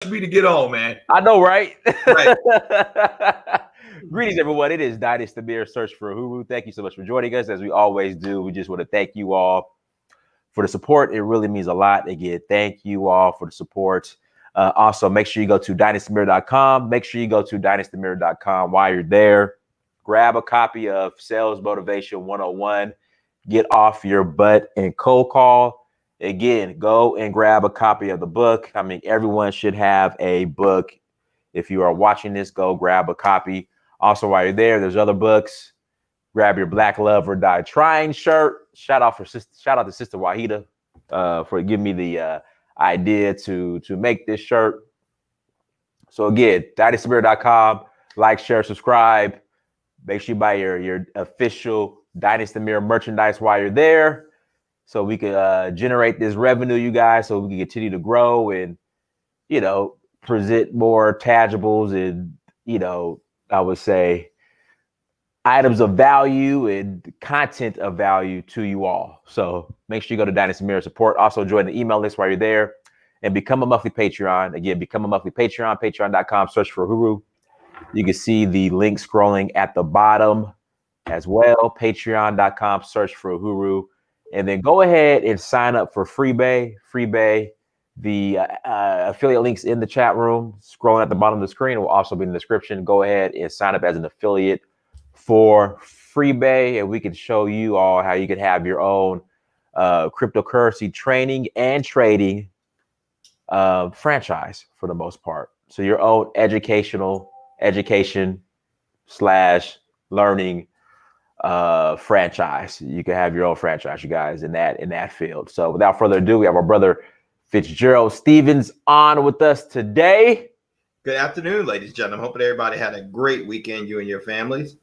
Me to get on, man. I know, right? Right. Greetings, everyone. It is Dynasty Beer Search for Uhuru. Thank you so much for joining us, as we always do. We just want to thank you all for the support. It really means a lot. Again, thank you all for the support. Also, make sure you go to dynastymirror.com. Make sure you go to dynastymirror.com while you're there. Grab a copy of Sales Motivation 101. Get off your butt and cold call. Again, go and grab a copy of the book. I mean, everyone should have a book. If you are watching this, go grab a copy. Also, while you're there, there's other books. Grab your Black Love or Die Trying shirt. Shout out to Sister Wahida for giving me the idea to make this shirt. So again, dynastymirror.com. Like, share, subscribe. Make sure you buy your official Dynasty Mirror merchandise while you're there, so we can generate this revenue, you guys, so we can continue to grow and, present more tangibles and, I would say items of value and content of value to you all. So make sure you go to Dynasty Mirror support. Also join the email list while you're there and become a monthly Patreon. Again, become a monthly Patreon, patreon.com, search for Uhuru. You can see the link scrolling at the bottom as well. Patreon.com, search for Uhuru. And then go ahead and sign up for Freebay. Freebay, the affiliate links in the chat room, scrolling at the bottom of the screen, will also be in the description. Go ahead and sign up as an affiliate for Freebay, and we can show you all how you can have your own cryptocurrency training and trading franchise for the most part. So your own education / learning franchise. You can have your own franchise, you guys, in that field. So without further ado, we have our brother Fitzgerald Stevens on with us today. Good afternoon, ladies and gentlemen. Hoping everybody had a great weekend, you and your families.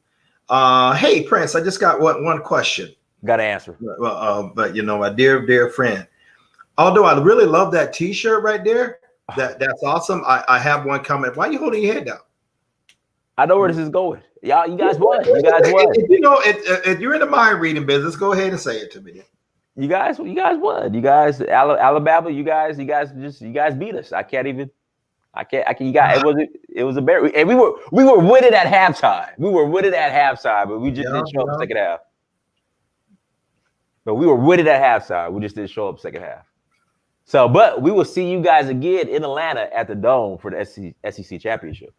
Hey, Prince, I just got one question. Got to answer. But my dear friend, although I really love that T-shirt right there, that's awesome. I have one comment. Why are you holding your head down? I know where this is going. Y'all, you guys won. You guys won. If you're in the mind reading business, go ahead and say it to me. You guys won. You guys, Alabama. You guys beat us. I can't. You guys. It was a bear, and we were winning at halftime. But we just didn't show up second half. But we were winning at halftime. We just didn't show up second half. So, but we will see you guys again in Atlanta at the Dome for the SEC championship.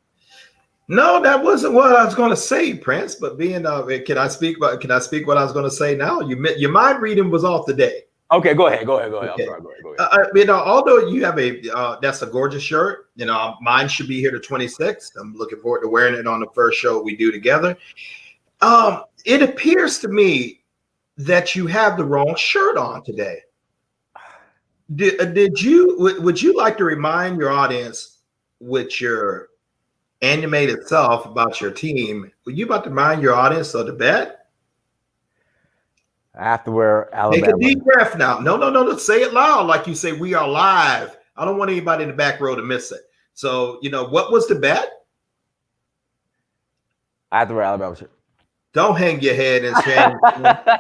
No, that wasn't what I was going to say, Prince. But can I speak what I was going to say now? Your mind reading was off today. Okay, go ahead. Okay. I'm sorry, go ahead. Although you have that's a gorgeous shirt. Mine should be here to 26. I'm looking forward to wearing it on the first show we do together. It appears to me that you have the wrong shirt on today. Would you like to remind your audience with your animated self about your team? Were you about to remind your audience of the bet? I have to wear Alabama. Take a deep breath now. No. Say it loud, like you say. We are live. I don't want anybody in the back row to miss it. So, what was the bet? I have to wear Alabama shirt. Don't hang your head and say,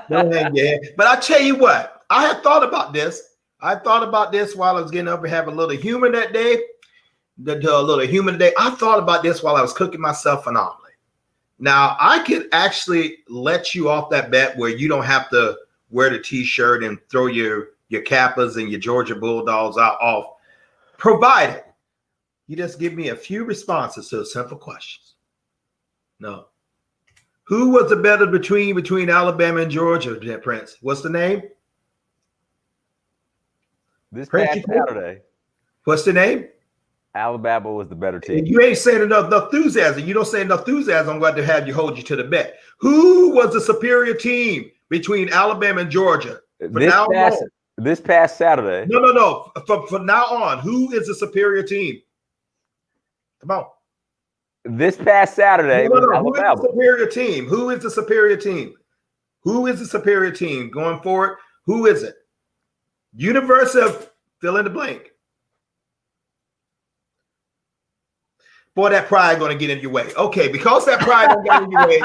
don't hang your head. But I tell you what, I had thought about this. I thought about this while I was getting up and having a little humor that day. I thought about this while I was cooking myself an omelet. Now, I could actually let you off that bet where you don't have to wear the T-shirt and throw your Kappas and your Georgia Bulldogs off, provided you just give me a few responses to simple questions. No. Who was the better between Alabama and Georgia, Prince? What's the name? This past Saturday. What's the name? Alabama was the better team. You ain't saying enough enthusiasm. You don't say enough enthusiasm. I'm going to have you hold you to the bet. Who was the superior team between Alabama and Georgia? This past Saturday. No. From now on, who is the superior team? Come on. This past Saturday. No. Who is the superior team? Who is the superior team? Who is the superior team going forward? Who is it? Universe of fill in the blank. Boy, that pride going to get in your way. Okay, because that pride don't get in your way,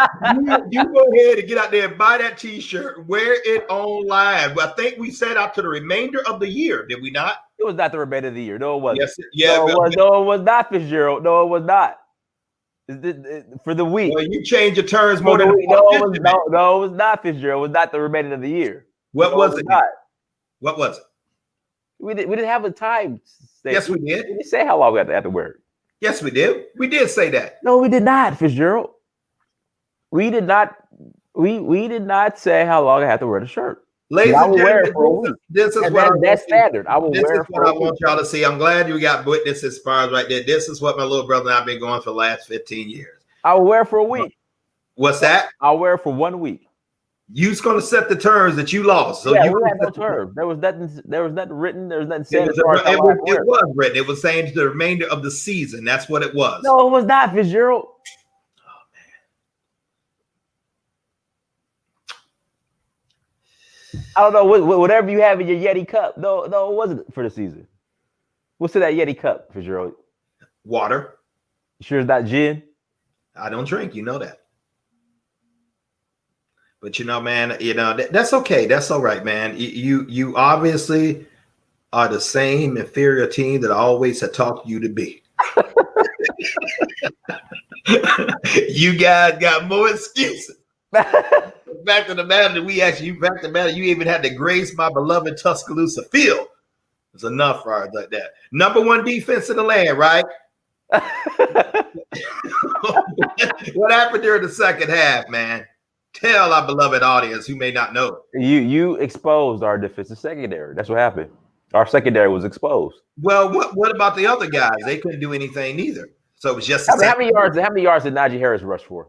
you go ahead and get out there and buy that T-shirt, wear it on live. I think we set out to the remainder of the year, did we not? It was not the remainder of the year. No, it wasn't. Yes, yeah. No, it was not, Fitzgerald. No, it was not. For the week. Well, you change your terms more than no, it was not, Fitzgerald. It was not the remainder of the year. What was it? Not. What was it? We didn't have a time. Yes, we did. We didn't say how long we had to wear it. Yes, we did. We did say that. No, we did not, Fitzgerald. We did not. We did not say how long I had to wear the shirt. Ladies and gentlemen, this is what that's standard. I will wear it for I want y'all to see. I'm glad you got witnesses bars right there. This is what my little brother and I've been going for the last 15 years. I will wear it for a week. What's that? I'll wear it for 1 week. You's going to set the terms that you lost. So yeah, you we had no terms. There was nothing written. There was nothing said. It was written. It was saying to the remainder of the season. That's what it was. No, it was not, Fitzgerald. I don't know whatever you have in your Yeti cup. No, it wasn't for the season. What's in that Yeti cup, Fitzgerald? Water. You sure it's not gin? I don't drink. You know that. But you know, man, that's okay. That's all right, man. You obviously are the same inferior team that I always had taught you to be. You guys got more excuses. Back to the matter, you even had to grace my beloved Tuscaloosa field. It's enough for us like that. Number one defense in the land, right? What happened during the second half, man? Tell our beloved audience who may not know. You exposed our defensive secondary. That's what happened. Our secondary was exposed. Well, what about the other guys? They couldn't do anything neither. So it was just how many yards did Najee Harris rush for?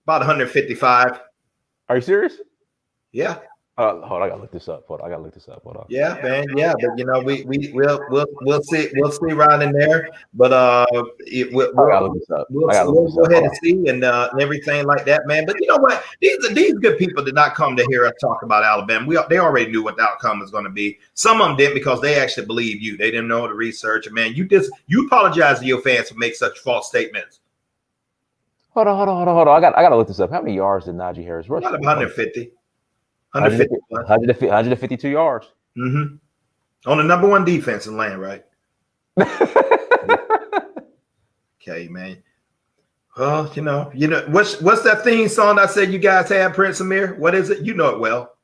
About 155. Are you serious? Yeah. Hold on, I gotta look this up. Hold on. Yeah, man. Yeah, but we'll see right in there. But we'll go ahead and see and everything like that, man. But you know what? These good people did not come to hear us talk about Alabama. They already knew what the outcome was going to be. Some of them didn't because they actually believe you. They didn't know the research. And man, you apologize to your fans for making such false statements. Hold on. I gotta look this up. How many yards did Najee Harris rush? About 150. 152 yards. Mm-hmm. On the number one defense in land, right? Okay, man. Well, you know, what's that theme song I said you guys had, Prince Amir? What is it? You know it well.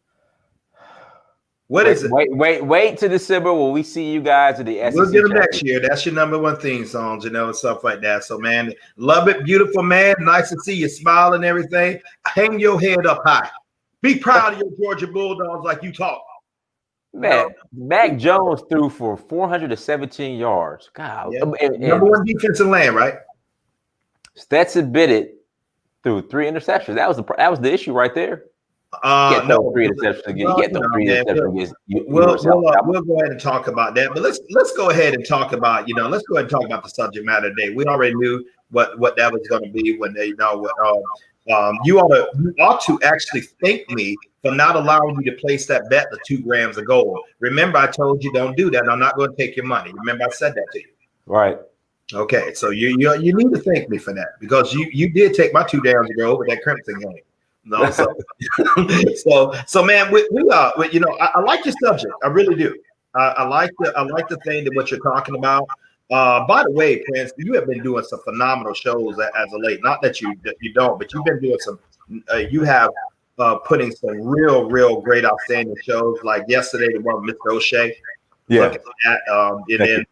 What is it? Wait to December when we see you guys at the SEC. We'll get them next year. That's your number one theme songs, and stuff like that. So, man, love it, beautiful man. Nice to see you smile and everything. Hang your head up high. Be proud of your Georgia Bulldogs like you talk. Man, Mac Jones threw for 417 yards. God, yeah. Number one defense in land, right? Stetson Bennett threw 3 interceptions. That was the issue right there. No, 3 interceptions again. You can't throw 3 interceptions against we'll go ahead and talk about that. But let's go ahead and talk about let's go ahead and talk about the subject matter today. We already knew what that was going to be when they you ought to actually thank me for not allowing you to place that bet the 2 grams of gold. Remember, I told you don't do that. I'm not going to take your money. Remember, I said that to you. Right. Okay, so you need to thank me for that because you did take my 2 grams of gold with that Crimson game. No, so man, I like your subject. I really do. I like the thing that what you're talking about. By the way, Prince, you have been doing some phenomenal shows as of late. Not that you don't, but you've been doing some. You have putting some real great, outstanding shows. Like yesterday, the one with Mr. O'Shea. Yeah. And then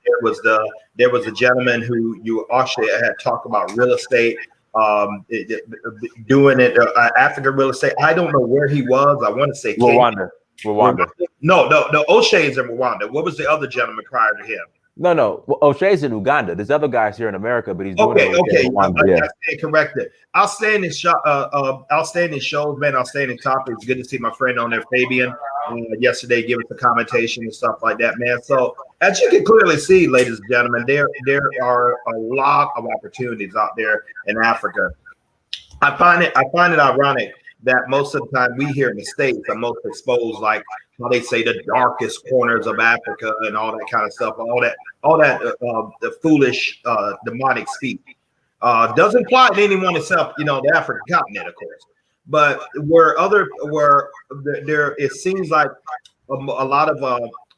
there was a gentleman who you actually had talked about real estate. Doing it African real estate. I don't know where he was. I want to say Rwanda. No. O'Shea's in Rwanda. What was the other gentleman prior to him? No. Well, O'Shea's in Uganda. There's other guys here in America, but he's doing okay. I corrected. Outstanding shows, man. Outstanding topics. Good to see my friend on there, Fabian, yesterday, give us a commentation and stuff like that, man. So as you can clearly see, ladies and gentlemen, there are a lot of opportunities out there in Africa. I find it ironic that most of the time we here in the States are most exposed, like how they say the darkest corners of Africa and all that kind of stuff, all that the foolish demonic speak doesn't apply to anyone except the African continent, of course. But where there it seems like a lot of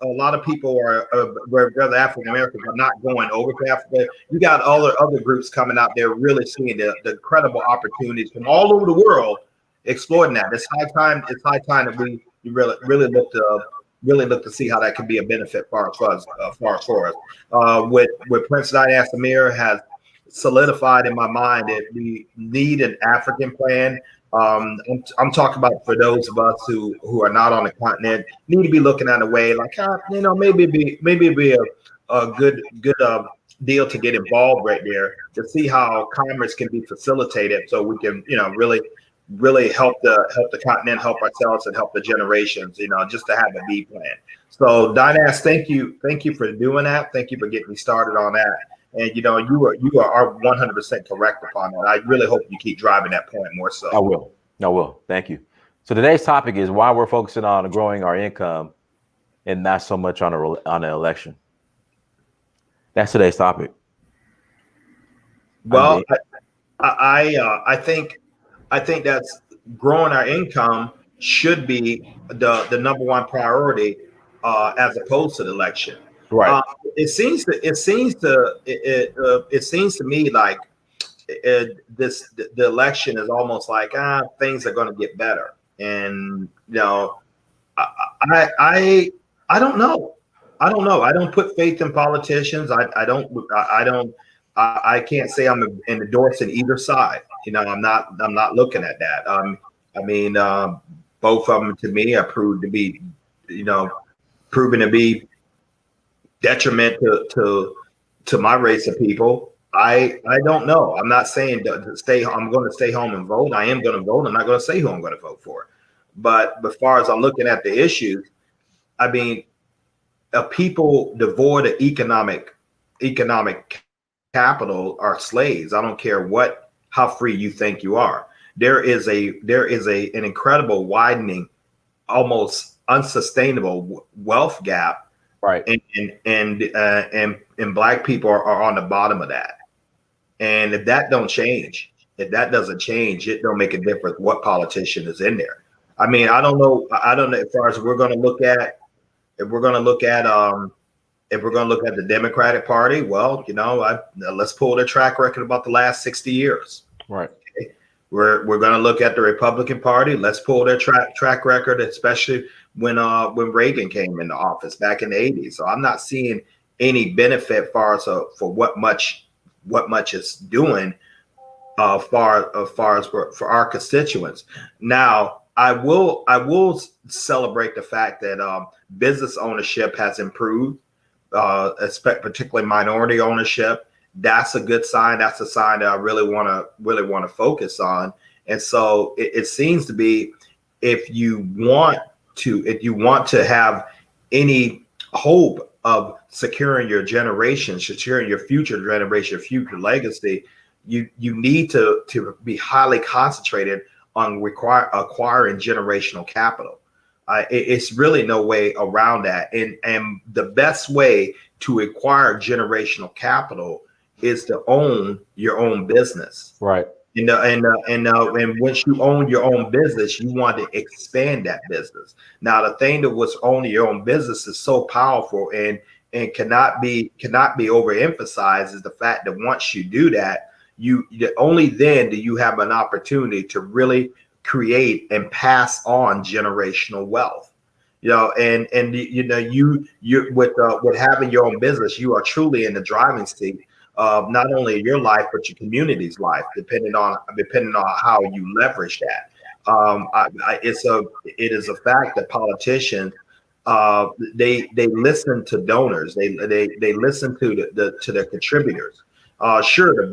a lot of people are, where the African Americans are not going over to Africa. You got other groups coming out there really seeing the incredible opportunities from all over the world, exploiting that. It's high time. It's high time that we really look to see how that can be a benefit for us. With Prince Dinas Amir has solidified in my mind that we need an African plan. I'm talking about for those of us who are not on the continent, need to be looking at a way like, maybe be a good deal to get involved right there to see how commerce can be facilitated, so we can really help the continent, help ourselves, and help the generations. Just to have a B plan. So Dinas, thank you for doing that. Thank you for getting me started on that. And you are 100% correct upon that. I really hope you keep driving that point more so. I will. Thank you. So today's topic is why we're focusing on growing our income and not so much on an election. That's today's topic. Well, I think that's growing our income should be the number one priority, as opposed to the election. Right. It seems to me like the election is almost like things are going to get better, and I don't know. I don't put faith in politicians. I can't say I'm endorsing either side. I'm not looking at that. Both of them to me are proven to be detriment to my race of people. I don't know. I'm not saying to stay. I'm going to stay home and vote. I am going to vote. I'm not going to say who I'm going to vote for. But as far as I'm looking at the issues, people devoid of economic capital are slaves. I don't care how free you think you are. There is an incredible widening, almost unsustainable wealth gap. Right. And Black people are on the bottom of that. And if that doesn't change, it don't make a difference what politician is in there. I don't know as far as we're going to look at, if we're going to look at the Democratic Party, well, let's pull the track record about the last 60 years. Right. Okay? We're going to look at the Republican Party. Let's pull their track record, especially when Reagan came into office back in the 80s. So I'm not seeing any benefit for what much it's doing far as for our constituents. Now, I will celebrate the fact that business ownership has improved, particularly minority ownership. That's a good sign. That's a sign that I really want to focus on. And so it seems to be, if you want to have any hope of securing your generation, securing your future generation, future legacy, you need to be highly concentrated on acquiring generational capital. It's really no way around that. And the best way to acquire generational capital is to own your own business. Right. And once you own your own business, you want to expand that business. Now, the thing that was owning your own business is so powerful and cannot be overemphasized, is the fact that once you do that, only then do you have an opportunity to really create and pass on generational wealth. And with having your own business, you are truly in the driving seat of not only your life but your community's life, depending on how you leverage that. It is a fact that politicians, they listen to donors, they listen to their contributors. Sure, the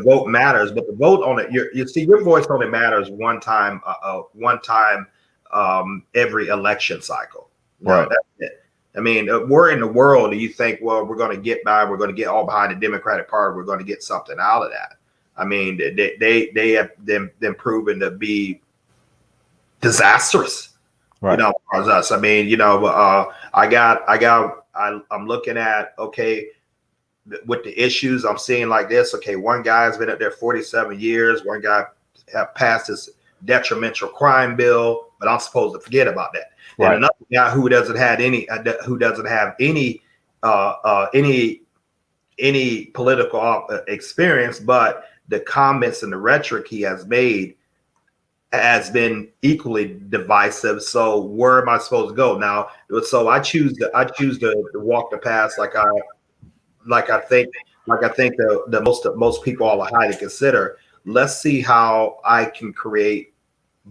vote matters, but the vote on it, your voice only matters one time every election cycle. Right. That's it. We're in the world, and you think, well, we're going to get by, we're going to get all behind the Democratic Party, we're going to get something out of that. They have been proven to be disastrous. Right. As us. I'm looking at, okay, with the issues I'm seeing like this. Okay, one guy's been up there 47 years. One guy passed this detrimental crime bill but I'm supposed to forget about that. Right. And another guy who doesn't have any political experience, but the comments and the rhetoric he has made has been equally divisive. So where am I supposed to go now? So I choose to walk the path like I think the most people are highly consider. Let's see how I can create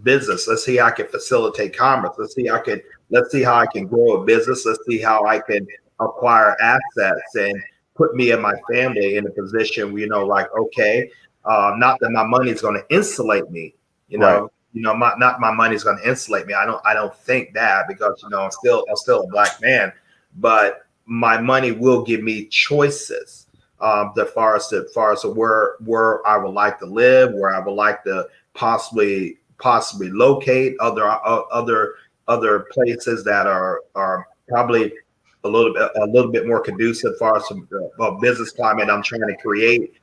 business. Let's see how I can facilitate commerce. Let's see how I can grow a business. Let's see how I can acquire assets and put me and my family in a position where, like, okay, not that my money is going to insulate me, Right. not my money is going to insulate me. I don't think that, because I'm still a black man, but my money will give me choices. As far as where I would like to live, where I would like to possibly locate, other places that are probably a little bit more conducive as far as some business climate I'm trying to create.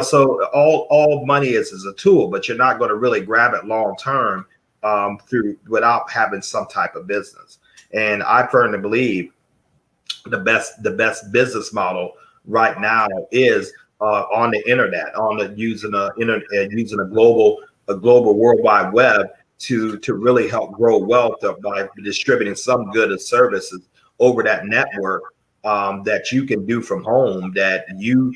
So all money is a tool, but you're not going to really grab it long term without having some type of business. And I firmly believe the best business model right now is on the internet, using a global worldwide web to really help grow wealth by distributing some good and services over that network that you can do from home, that you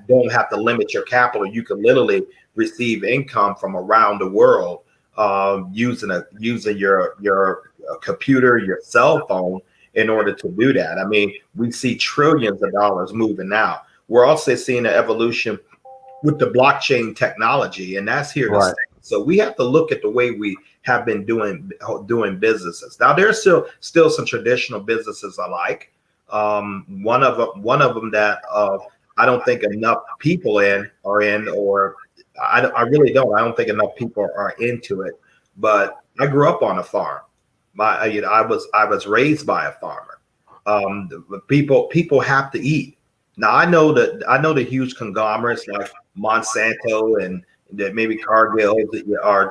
don't have to limit your capital. You can literally receive income from around the world using your computer, your cell phone, in order to do that. I mean, we see trillions of dollars moving now. We're also seeing an evolution with the blockchain technology, and that's here to stay. So we have to look at the way we have been doing businesses. Now, there's still some traditional businesses I like. One of them that I don't think enough people are in, or I really don't. I don't think enough people are into it. But I grew up on a farm. I was raised by a farmer. People have to eat. Now I know the huge conglomerates like Monsanto and that maybe Cargill are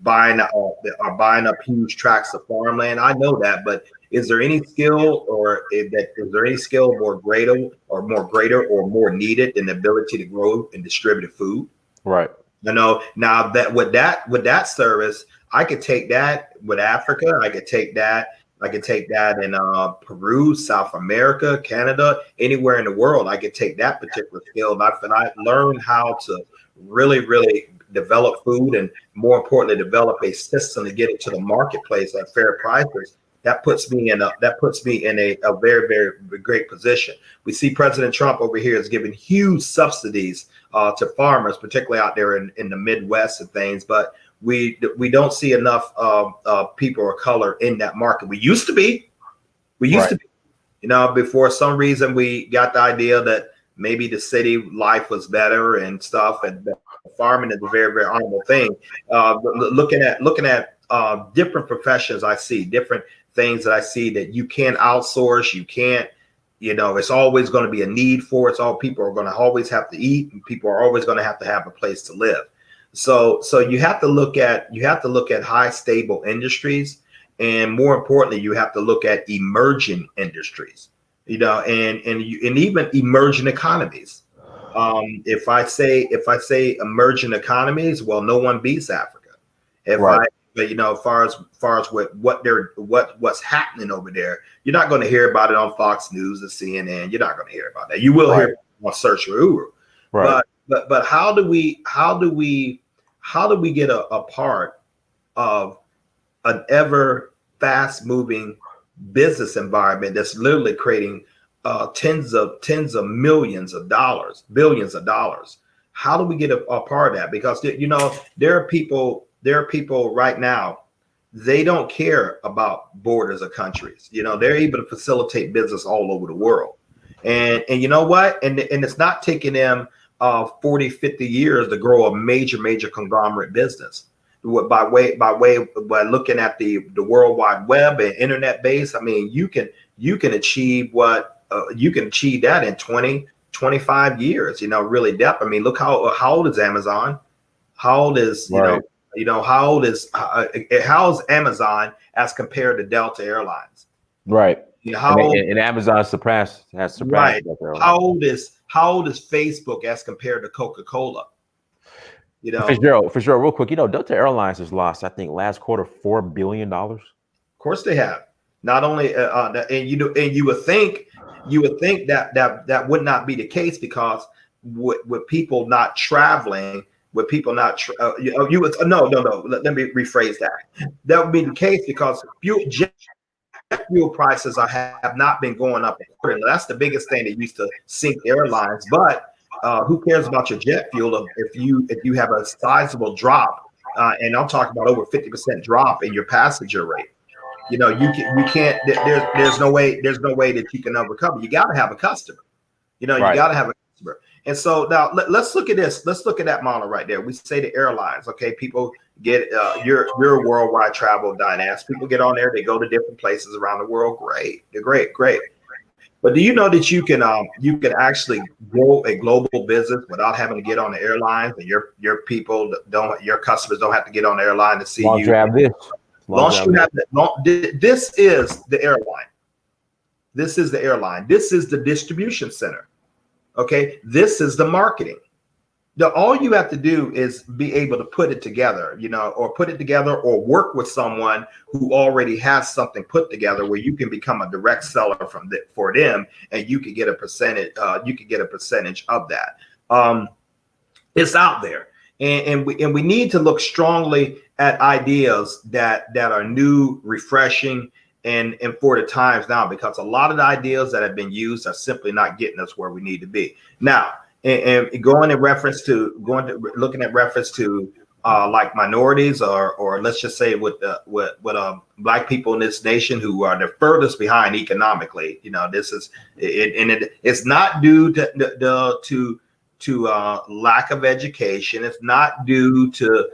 buying up huge tracts of farmland. I know that, but is there any skill more greater or more needed than the ability to grow and distribute food? Right. Now that with that service, I could take that with Africa. I could take that in Peru, South America, Canada, anywhere in the world. I could take that particular skill, and I learned how to really develop food, and more importantly, develop a system to get it to the marketplace at fair prices. That puts me in a very, very great position. We see President Trump over here is giving huge subsidies to farmers, particularly out there in the Midwest and things, but we don't see enough people of color in that market. We used to be, before some reason we got the idea that maybe the city life was better and stuff, and farming is a very, very honorable thing. Looking at different professions, I see different things that I see that you can't outsource. You can't, it's always going to be a need for it. It's all people are going to always have to eat, and people are always going to have a place to live. So you have to look at high stable industries, and more importantly, you have to look at emerging industries, and even emerging economies. If I say emerging economies, well, no one beats Africa. As far as what's happening over there, you're not going to hear about it on Fox News or CNN. You're not going to hear about that. You will hear on Search for Uru. Right. But how do we get a part of an ever fast moving business environment that's literally creating tens of millions of dollars, billions of dollars? How do we get a part of that? Because there are people right now, they don't care about borders of countries. They're able to facilitate business all over the world. And you know what? And it's not taking them 40, 50 years to grow a major conglomerate business by looking at the World Wide Web and internet base. I mean, you can achieve that in 20, 25 years, really depth. I mean, look how old is Amazon? How old is, You know, how is Amazon as compared to Delta Airlines? Right. You know, And Amazon has surpassed right? Delta Airlines. How old is Facebook as compared to Coca-Cola? You know, Fitzgerald, real quick, Delta Airlines has lost, I think, last quarter $4 billion. of course they have. Not only and you would think that would not be the case, because with people not traveling, with people not you would no. Let me rephrase that. That would be the case because jet fuel prices have not been going up accordingly. That's the biggest thing that used to sink airlines. But who cares about your jet fuel if you have a sizable drop, and I'm talking about over 50% drop in your passenger rate? You know, you can't. There's no way that you can recover. You got to have a customer. You know, you Right. got to have a customer. And so now let's look at this. Let's look at that model right there. We say the airlines. Okay, people get your worldwide travel dynamics. People get on there. They go to different places around the world. Great, they're great. But do you know that you can actually grow a global business without having to get on the airlines, and your customers don't have to get on the airline to see Long you? you have this. This is the airline. This is the airline. This is the distribution center. Okay, this is the marketing. Now, all you have to do is be able to put it together, or work with someone who already has something put together where you can become a direct seller for them, and you can get a percentage. You can get a percentage of that. It's out there, and we need to look strongly at ideas that are new, refreshing, and for the times now, because a lot of the ideas that have been used are simply not getting us where we need to be now. And looking at reference to like minorities, or let's just say with black people in this nation who are the furthest behind economically. This is it, it's not due to lack of education. It's not due to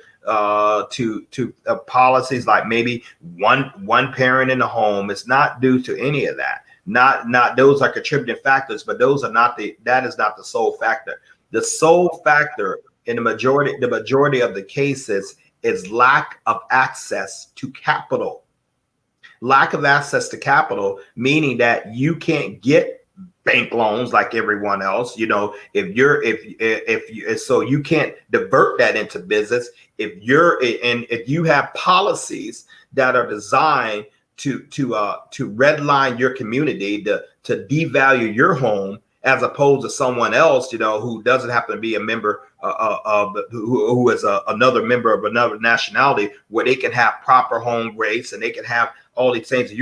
policies like maybe one parent in the home. It's not due to any of that. Not those are contributing factors, but that is not the sole factor. The sole factor in the majority of the cases is lack of access to capital. Lack of access to capital, meaning that you can't get bank loans like everyone else. So you can't divert that into business. If you have policies that are designed to redline your community, to devalue your home, as opposed to someone else, who doesn't happen to be a member who is another member of another nationality, where they can have proper home rates and they can have all these things. If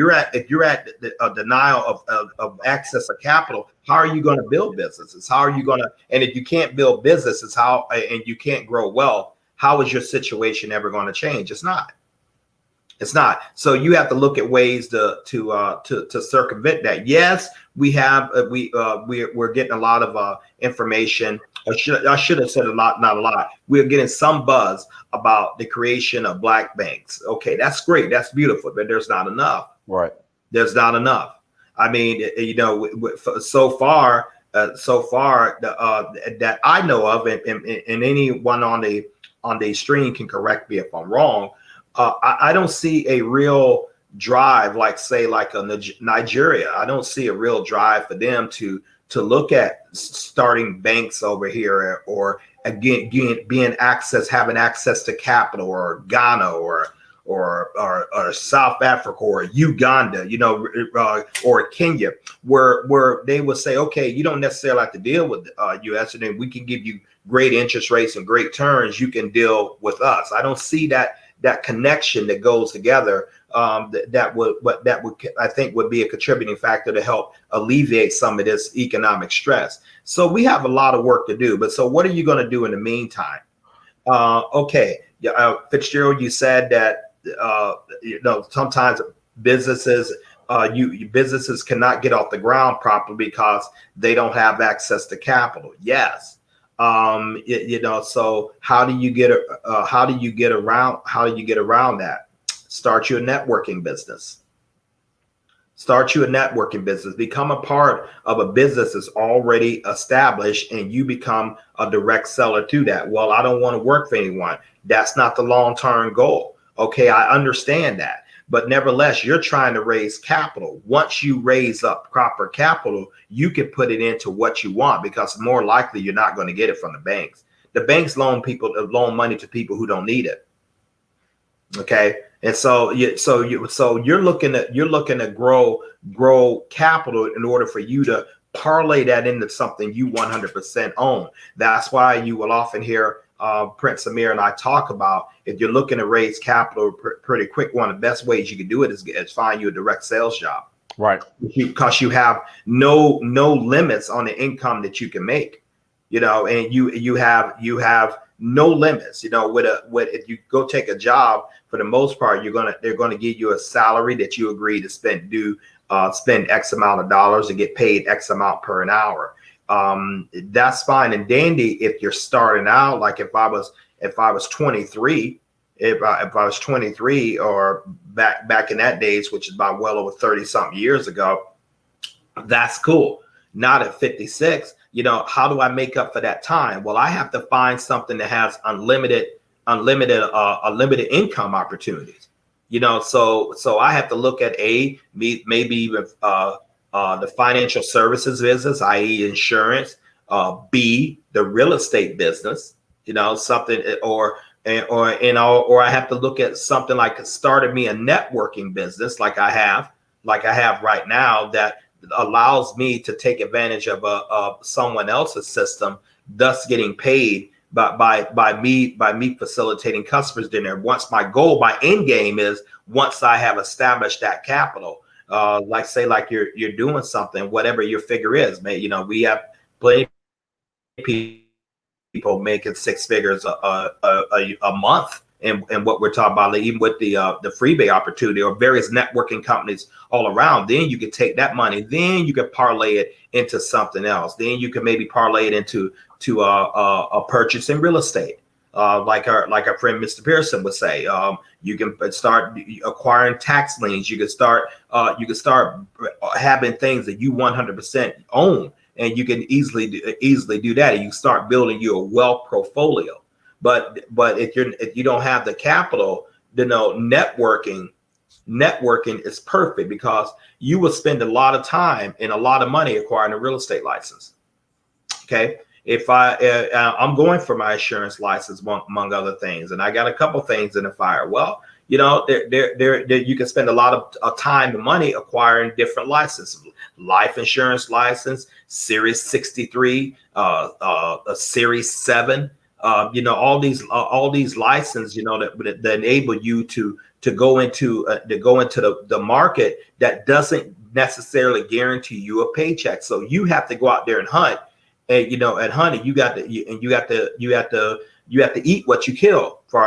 you're at a denial of access to capital, how are you going to build businesses? How are you going to? And if you can't build businesses, and you can't grow wealth, how is your situation ever going to change? It's not. It's not. So you have to look at ways to circumvent that. Yes, we're getting a lot of information. I should have said a lot, not a lot. We're getting some buzz about the creation of black banks. Okay, that's great. That's beautiful, but there's not enough. Right. There's not enough. I mean, so far that I know of, and anyone on the stream can correct me if I'm wrong. I don't see a real drive, like Nigeria. I don't see a real drive for them to look at starting banks over here, or again having access to capital, or Ghana, or South Africa, or Uganda, or Kenya, where they would say, okay, you don't necessarily have to deal with U.S. and then we can give you great interest rates and great terms. You can deal with us. I don't see that connection that goes together. That would I think would be a contributing factor to help alleviate some of this economic stress. So we have a lot of work to do. But so what are you going to do in the meantime? Okay, Fitzgerald, you said that sometimes businesses cannot get off the ground properly because they don't have access to capital. Yes. So how do you get around that? Start your networking business. Start you a networking business. Become a part of a business that's already established, and you become a direct seller to that. Well, I don't want to work for anyone. That's not the long-term goal. Okay, I understand that. But nevertheless, you're trying to raise capital. Once you raise up proper capital, you can put it into what you want, because more likely you're not going to get it from the banks. The banks loan money to people who don't need it. Okay, and so you're looking to grow capital in order for you to parlay that into something you 100% own. That's why you will often hear Prince Amir and I talk about, if you're looking to raise capital pretty quick, one of the best ways you can do it is find you a direct sales job, right? Because you have no limits on the income that you can make, and you have no limits. If you go take a job, for the most part, they're gonna give you a salary that you agree to spend X amount of dollars and get paid X amount per an hour. That's fine and dandy if you're starting out. Like if I was 23, if I was 23, or back in that days, which is about well over 30 something years ago, that's cool. Not at 56. How do I make up for that time? Well, I have to find something that has unlimited income opportunities. So I have to look at maybe even the financial services business, i.e. insurance, B, the real estate business, something, or I have to look at something like starting me a networking business like I have right now, that allows me to take advantage of someone else's system, thus getting paid by me facilitating customers dinner. Once my end game is, once I have established that capital, like you're doing something, whatever your figure is, we have plenty of people making six figures a month. And what we're talking about, even with the freebie opportunity or various networking companies all around, then you can take that money, then you can parlay it into something else. Then you can maybe parlay it into a purchase in real estate, like our friend Mr. Pearson would say. You can start acquiring tax liens. You can start having things that you 100% own, and you can easily do that. And you start building your wealth portfolio. But if you don't have the capital, networking is perfect, because you will spend a lot of time and a lot of money acquiring a real estate license. Okay, if I'm going for my insurance license, among other things, and I got a couple things in the fire. Well, there you can spend a lot of time and money acquiring different licenses: life insurance license, Series 63, a Series 7. All these licenses, that enable you to go into the market that doesn't necessarily guarantee you a paycheck. So you have to go out there and hunt, and at hunting you have to eat what you kill. As far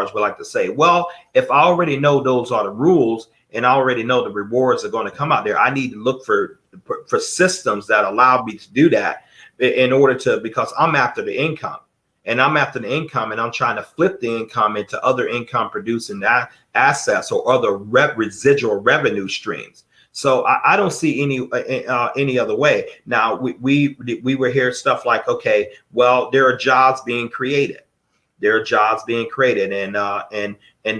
as we like to say. Well, if I already know those are the rules, and I already know the rewards are going to come out there, I need to look for systems that allow me to do that, in order to, because I'm after the income. And I'm after the income, and I'm trying to flip the income into other income producing assets or other residual revenue streams. So I don't see any other way. Now we were hearing stuff like, okay, well, there are jobs being created. There are jobs being created, and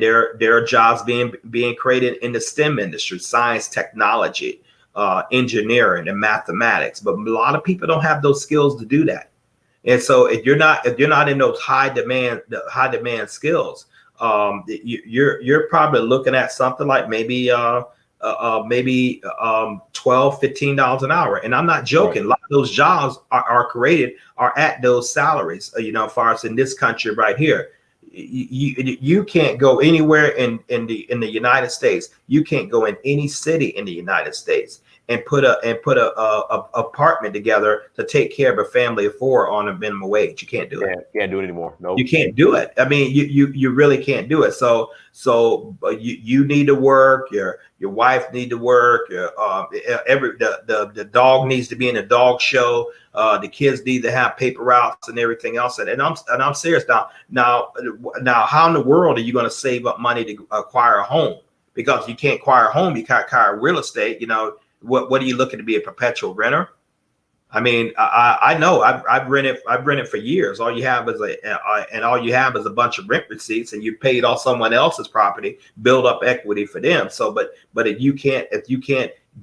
there are jobs being created in the STEM industry: science, technology, engineering, and mathematics. But a lot of people don't have those skills to do that. And so if you're not in those high demand skills, you're probably looking at something like maybe $12, $15 an hour. And I'm not joking. Right. A lot of those jobs are created at those salaries. As far as in this country right here, you can't go anywhere in the United States. You can't go in any city in the United States and put a apartment together to take care of a family of four on a minimum wage. You can't do it. Can't do it anymore. No, nope. You can't do it. I mean, you really can't do it. So you need to work. Your wife need to work. The dog needs to be in a dog show. The kids need to have paper routes and everything else. And I'm serious now. How in the world are you going to save up money to acquire a home? because you can't acquire a home, you can't acquire real estate. You know, what are you looking to be, a perpetual renter? I mean, I know I've rented for years. All you have is a bunch of rent receipts, and you paid off someone else's property, build up equity for them. So, but if you can't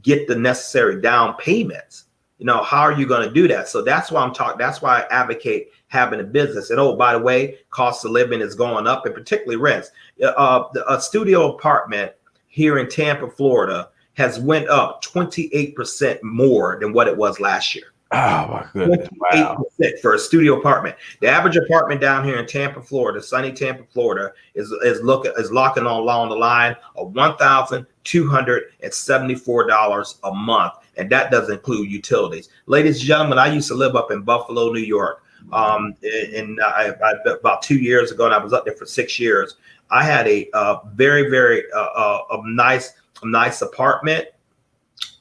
get the necessary down payments, you know, how are you going to do that? So that's why that's why I advocate having a business. And oh, by the way, cost of living is going up, and particularly rents. A studio apartment here in Tampa, Florida, has went up 28% more than what it was last year. Oh my goodness! 28% for a studio apartment. The average apartment down here in Tampa, Florida, sunny Tampa, Florida, is locking on along the line of $1,274 a month, and that doesn't include utilities. Ladies and gentlemen, I used to live up in Buffalo, New York. About 2 years ago, and I was up there for 6 years. I had a very, very nice apartment,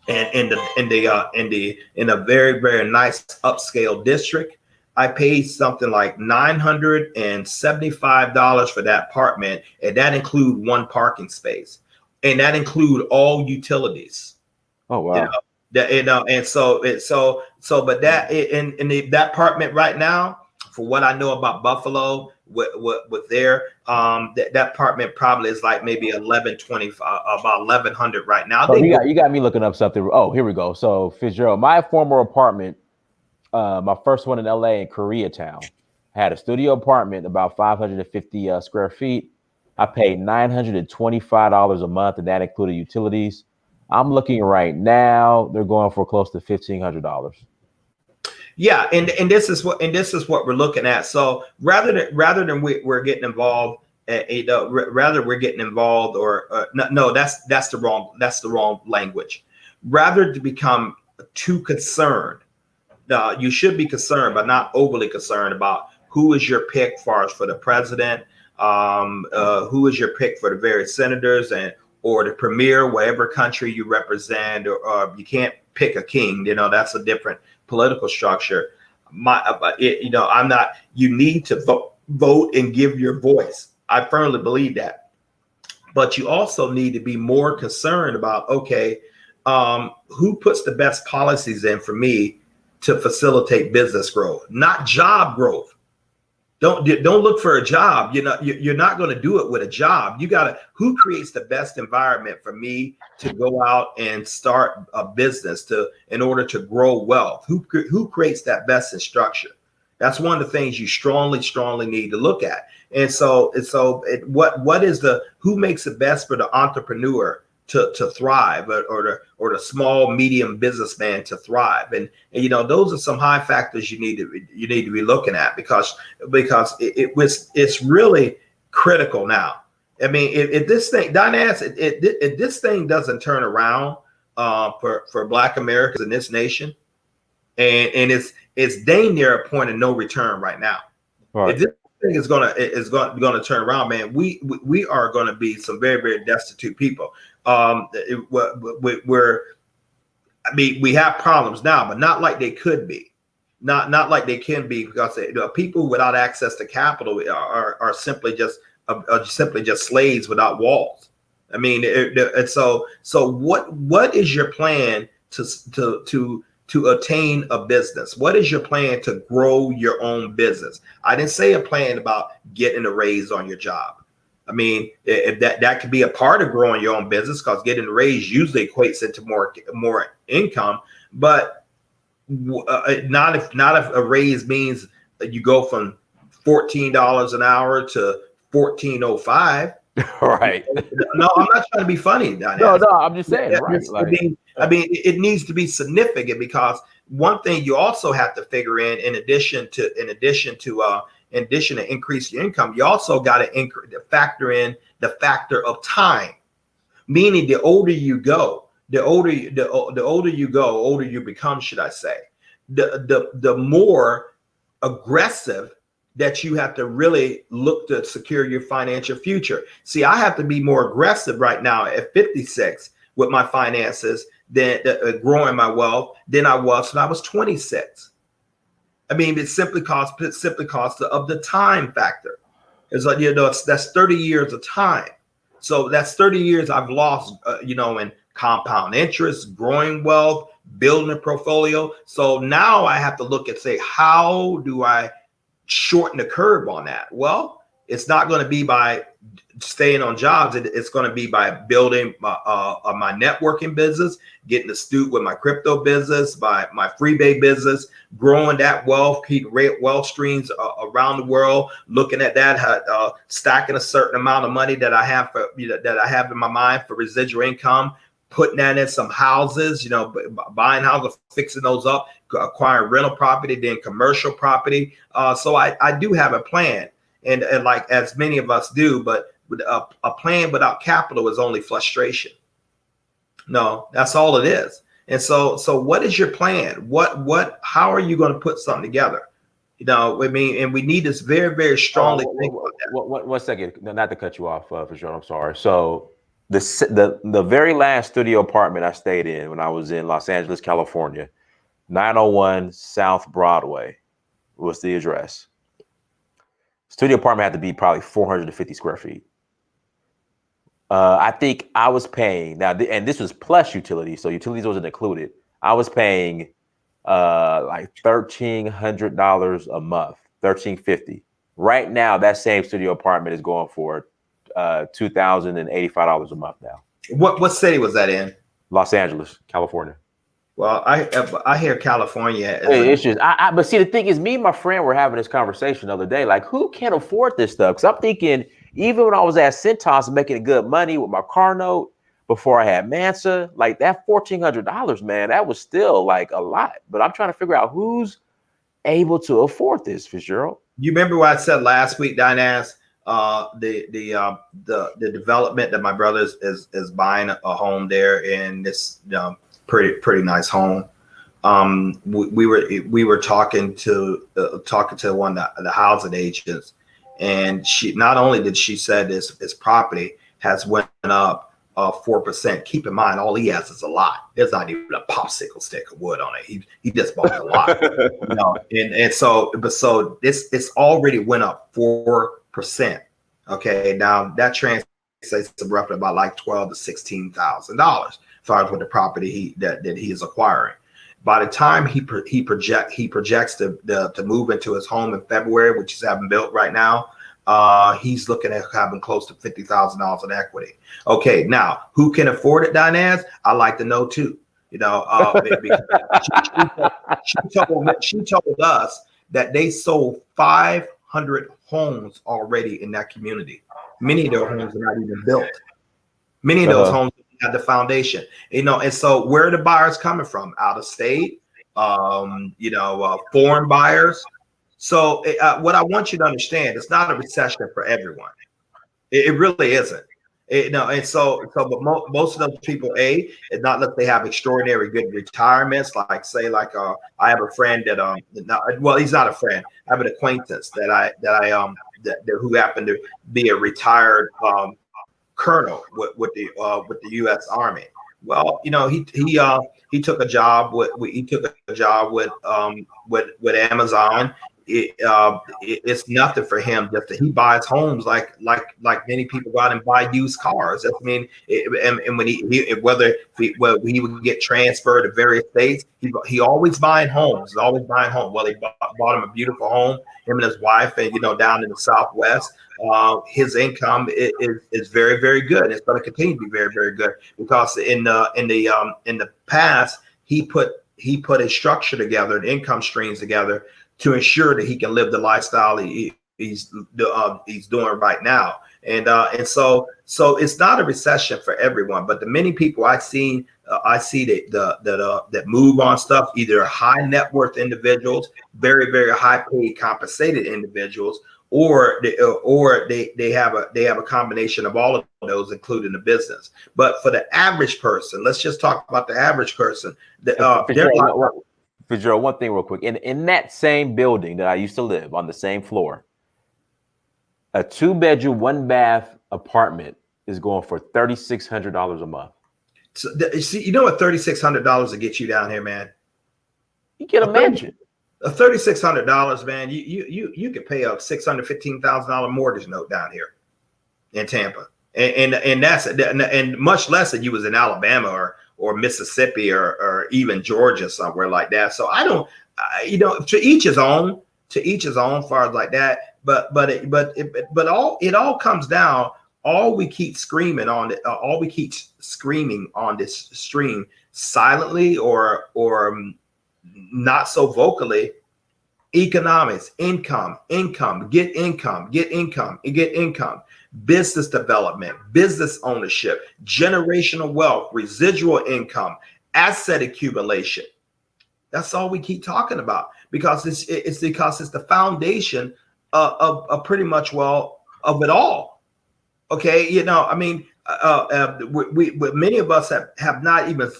and in a very, very nice upscale district. I paid something like $975 for that apartment, and that include one parking space, and that include all utilities. Oh wow! And so that that apartment right now, for what I know about Buffalo, with their that apartment probably is like maybe 1125, about 1100 right now. So you got me looking up something. Oh, here we go. So Fitzgerald, my former apartment, my first one in LA in Koreatown, had a studio apartment about 550 square feet. I paid $925 a month, and that included utilities. I'm looking right now; they're going for close to $1,500. Yeah, and this is what we're looking at. So rather than we're getting involved, rather we're getting involved, or no, that's the wrong language. Rather to become too concerned, you should be concerned, but not overly concerned about who is your pick for the president, who is your pick for the various senators, or the premier, whatever country you represent, or you can't pick a king. You know, that's a different political structure. I'm not. You need to vote and give your voice. I firmly believe that, but you also need to be more concerned about, okay, who puts the best policies in for me to facilitate business growth, not job growth. Don't look for a job. You're not going to do it with a job. You got to, who creates the best environment for me to go out and start a business in order to grow wealth? Who creates that best structure? That's one of the things you strongly need to look at. And so what is who makes it best for the entrepreneur to thrive, or the small medium businessman to thrive, and those are some high factors you need to be looking at, because it's really critical now. I mean, if this thing, if this thing doesn't turn around for Black Americans in this nation, and it's dang near a point of no return right now. Right. If this thing is gonna turn around, man, we are gonna be some very, very destitute people. We have problems now, but not like they could be, not like they can be, because people without access to capital are simply just slaves without walls. I mean, and so what is your plan to attain a business? What is your plan to grow your own business? I didn't say a plan about getting a raise on your job. I mean, if that could be a part of growing your own business, because getting a raise usually equates into more income, but not if a raise means that you go from $14 an hour to $14.05. Right. No, I'm not trying to be funny. No, I'm just saying. Right. I mean, it needs to be significant, because one thing you also have to figure in addition to increase your income, you also got to factor in the factor of time. Meaning, the older you go, the older you become, should I say, the more aggressive that you have to really look to secure your financial future. See, I have to be more aggressive right now at 56 with my finances than growing my wealth than I was when I was 26. I mean, it simply costs of the time factor. It's like, that's 30 years of time. So that's 30 years I've lost, in compound interest, growing wealth, building a portfolio. So now I have to look and say, how do I shorten the curve on that? Well, it's not going to be by staying on jobs. It's going to be by building my networking business, getting astute with my crypto business, by my freebie business, growing that wealth, keep wealth streams around the world, looking at that, stacking a certain amount of money that I have that I have in my mind for residual income, putting that in some houses, buying houses, fixing those up, acquiring rental property, then commercial property. So I do have a plan, and like as many of us do, but a plan without capital is only frustration. No, that's all it is. And so what is your plan? How are you going to put something together? And we need this very, very strongly. Think about that. 1 second, not to cut you off, Fitzgerald, I'm sorry. So the very last studio apartment I stayed in when I was in Los Angeles, California, 901 South Broadway was the address. Studio apartment had to be probably 450 square feet. I think I was paying now, and this was plus utilities, so utilities wasn't included. I was paying like $1,300 a month, $1,350. Right now, that same studio apartment is going for $2,085 a month now. What city was that in? Los Angeles, California. Well, I hear California. It's just, but see, the thing is, me and my friend were having this conversation the other day. Like, who can afford this stuff? Because I'm thinking, even when I was at Centos making good money with my car note before I had Mansa, like that $1,400, man, that was still like a lot. But I'm trying to figure out who's able to afford this, Fitzgerald. You remember what I said last week, Dinaz? The development that my brother is buying a home there in this pretty nice home. We were talking to one of the housing agents, and she not only did she said his property has went up 4%. Keep in mind, all he has is a lot. There's not even a popsicle stick of wood on it. He just bought a lot, and so it's already went up 4%. Okay, now that translates to roughly about like $12,000 to $16,000 as far as what the property that he is acquiring. By the time he projects to move into his home in February, which he's having built right now, he's looking at having close to $50,000 in equity. Okay, now who can afford it, Dinaz? I like to know too. Because she told us that they sold 500 homes already in that community. Many of their homes are not even built. Many of those homes have the foundation, and so where are the buyers coming from? Out of state, foreign buyers. So what I want you to understand, it's not a recession for everyone. It really isn't. And so but most of those people, it's not that they have extraordinary good retirements. I have a friend that he's not a friend. I have an acquaintance that who happened to be a retired colonel with the U.S. Army. Well, he took a job with Amazon. It's nothing for him. Just that he buys homes like many people go out and buy used cars. I mean, and when he would get transferred to various states, he always buying homes. He's always buying homes. Well, they bought him a beautiful home. Him and his wife, and down in the Southwest, his income is very, very good. It's going to continue to be very, very good because in the past he put a structure together, and income streams together, to ensure that he can live the lifestyle he's doing right now. And so it's not a recession for everyone, but the many people I see that move on stuff, either high net worth individuals, very, very high paid compensated individuals, or they have a combination of all of those, including the business. But for the average person, let's just talk about the average person. Fitzgerald, one thing real quick. In that same building that I used to live on the same floor, a 2-bedroom, 1-bath apartment is going for $3,600 a month. So, see, you know what $3,600 will get you down here, man? You get a mansion. $3,600, man. You could pay a $615,000 mortgage note down here in Tampa. and that's and much less that you was in Alabama or Mississippi or even Georgia somewhere like that. So I don't, to each his own, far as like that. But it all comes down. All we keep screaming on it, all we keep screaming on this stream silently or not so vocally. Economics, income, get income, business development, business ownership, generational wealth, residual income, asset accumulation. That's all we keep talking about because it's the foundation of pretty much of it all. Okay, I mean, many of us have not even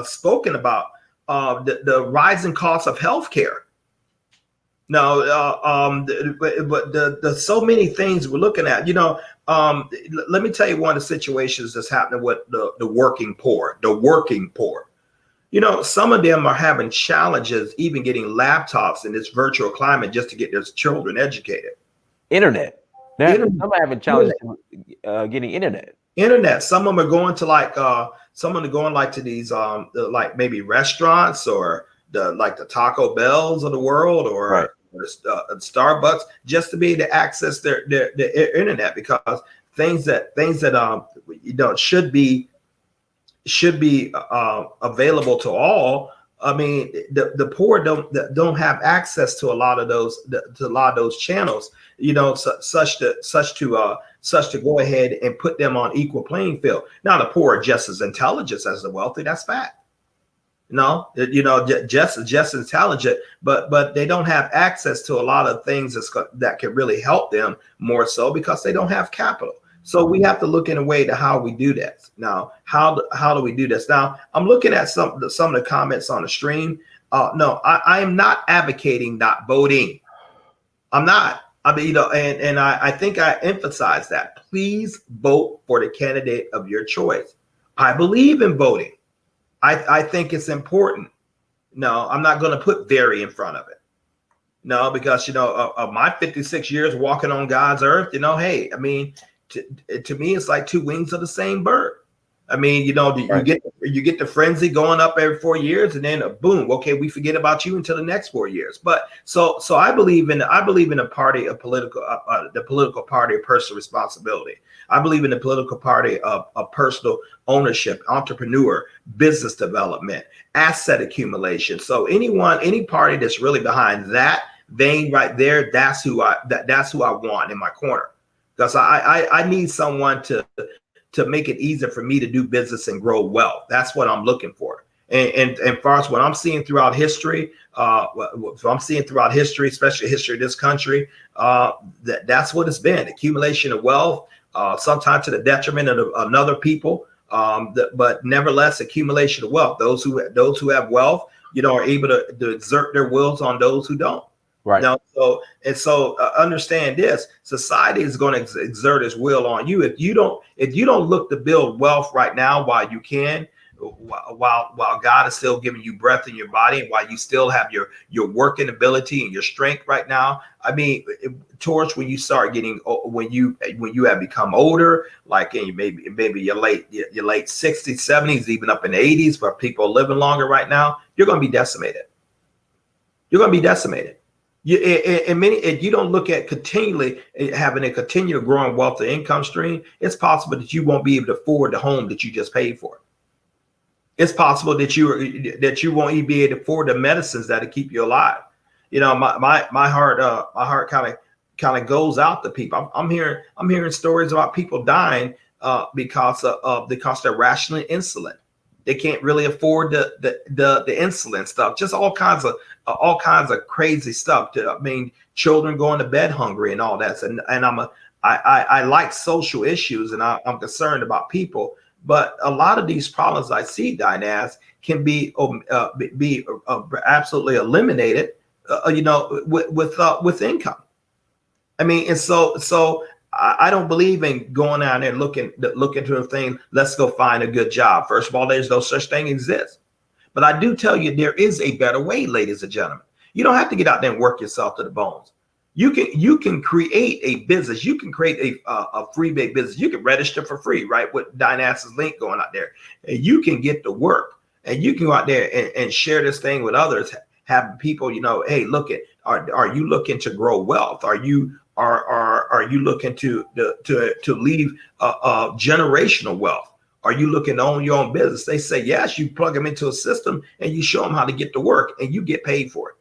spoken about the rising cost of healthcare. No, but the so many things we're looking at, let me tell you one of the situations that's happening with the working poor, some of them are having challenges even getting laptops in this virtual climate just to get their children educated. Internet. Some are having challenges getting internet. Some of them are going to these like maybe restaurants or the Taco Bells of the world or right. Starbucks just to be able to access their internet, because things that should be available to all. I mean, the poor don't have access to a lot of those channels, such to go ahead and put them on equal playing field. Now the poor are just as intelligent as the wealthy. That's fact. Just intelligent, but they don't have access to a lot of things that can really help them more so because they don't have capital. So we have to look in a way to how we do that. Now, how do we do this? Now, I'm looking at some of the comments on the stream. No, I am not advocating not voting. I'm not. I mean, and I think I emphasize that. Please vote for the candidate of your choice. I believe in voting. I think it's important. No, I'm not going to put very in front of it. No, because, of my 56 years walking on God's earth, hey, I mean, to me, it's like two wings of the same bird. I mean, you get the frenzy going up every 4 years, and then boom, okay, we forget about you until the next 4 years. But so I believe in a party of the political party of personal responsibility. I believe in the political party of personal ownership, entrepreneur, business development, asset accumulation. So any party that's really behind that vein right there, that's who I want in my corner, because I need someone to make it easier for me to do business and grow wealth. That's what I'm looking for. And far as what I'm seeing throughout history, especially history of this country, that's what it's been: accumulation of wealth, sometimes to the detriment of another people, but nevertheless, accumulation of wealth. Those who have wealth, are able to exert their wills on those who don't. Right. Now, so understand this: society is going to exert its will on you if you don't look to build wealth right now while you can, while God is still giving you breath in your body, and while you still have your working ability and your strength right now. I mean, towards when you start getting, when you have become older, like in maybe your late 60s, 70s, even up in the 80s, where people are living longer right now, you're going to be decimated. If you don't look at continually having a continual growing wealth of income stream, it's possible that you won't be able to afford the home that you just paid for. It's possible that you won't even be able to afford the medicines that'll keep you alive. My heart kind of goes out to people. I'm hearing stories about people dying because they're rationing insulin. They can't really afford the insulin stuff. Just all kinds of crazy stuff. I mean, children going to bed hungry and all that. And I like social issues, and I'm concerned about people. But a lot of these problems I see, Dinaz, can be absolutely eliminated. With income. I mean, and so I don't believe in going out there and looking to a thing. Let's go find a good job. First of all, there's no such thing exists. But I do tell you, there is a better way, ladies and gentlemen. You don't have to get out there and work yourself to the bones. You can create a business. You can create a free-based business. You can register for free, right? With Dynas's link going out there, and you can get to work, and you can go out there and share this thing with others. Have people, hey, look at are you looking to grow wealth? Are you looking to leave generational wealth? Are you looking to own your own business? They say yes. You plug them into a system and you show them how to get to work, and you get paid for it.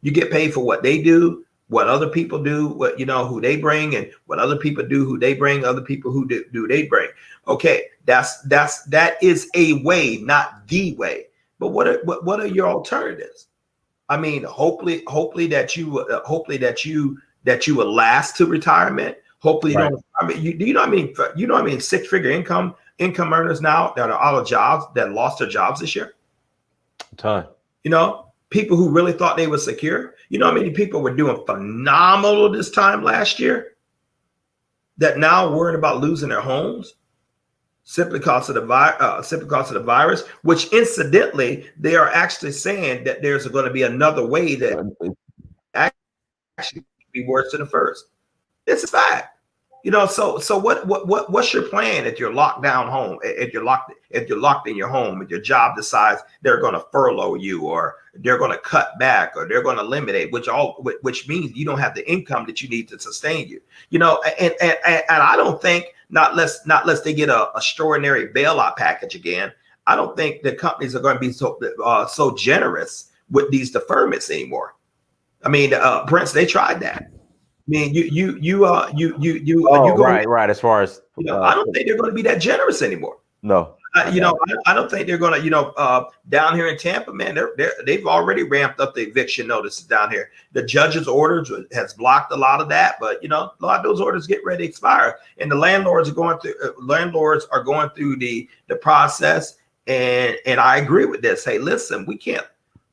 You get paid for what they do, what other people do, what who they bring, and what other people do, who they bring, other people who do they bring. Okay, that is a way, not the way. But what are your alternatives? I mean, hopefully that you will last to retirement. Hopefully, you don't. I mean, you know what I mean. 6-figure income earners now that are out of jobs, that lost their jobs this year. A ton. People who really thought they were secure. You know how many people were doing phenomenal this time last year that now worried about losing their homes simply because of the virus, which incidentally, they are actually saying that there's going to be another way that actually be worse than the first. It's a fact. So what's your plan if you're locked down home, if you're locked in your home, if your job decides they're going to furlough you, or they're going to cut back, or they're going to eliminate, which means you don't have the income that you need to sustain you. And I don't think, not lest they get a extraordinary bailout package again, I don't think the companies are going to be so generous with these deferments anymore. I mean, Prince, they tried that. I mean, right. As far as I don't think they're going to be that generous anymore. No, I don't think they're going to. Down here in Tampa, man, they've already ramped up the eviction notices down here. The judge's orders has blocked a lot of that, but a lot of those orders get ready to expire, and the landlords are going through. The process, and I agree with this. Hey, listen,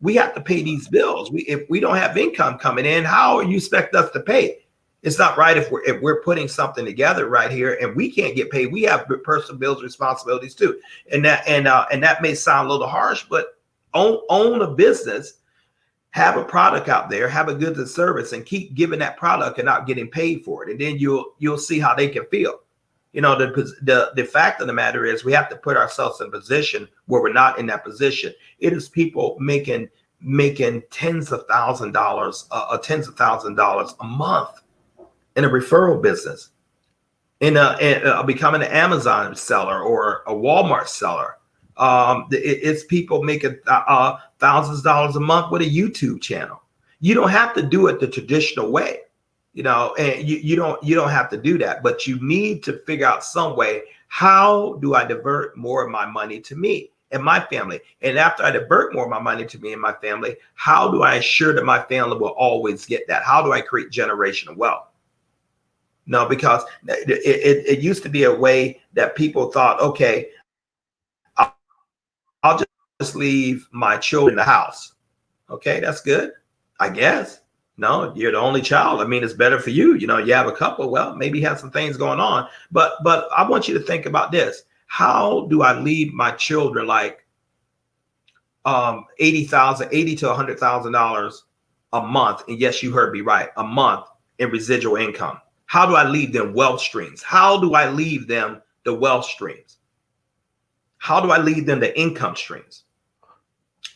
we have to pay these bills. If we don't have income coming in, how you expect us to pay? It's not right if we're putting something together right here and we can't get paid. We have personal bills, responsibilities too, and that may sound a little harsh, but own a business, have a product out there, have a goods and service, and keep giving that product and not getting paid for it, and then you'll see how they can feel. The fact of the matter is we have to put ourselves in a position where we're not in that position. It is people making tens of thousands of dollars a month in a referral business, in becoming an Amazon seller or a Walmart seller. It's people making thousands of dollars a month with a YouTube channel. You don't have to do it the traditional way, and you don't have to do that, but you need to figure out some way. How do I divert more of my money to me and my family? And after I divert more of my money to me and my family, how do I ensure that my family will always get that? How do I create generational wealth? No, because it used to be a way that people thought, okay, I'll just leave my children in the house. Okay, that's good, I guess. No, you're the only child. I mean, it's better for you. You have a couple. Well, maybe you have some things going on. But I want you to think about this. How do I leave my children like $80,000 to $100,000 a month? And yes, you heard me right, a month in residual income. How do I leave them wealth streams? How do I leave them the wealth streams? How do I leave them the income streams?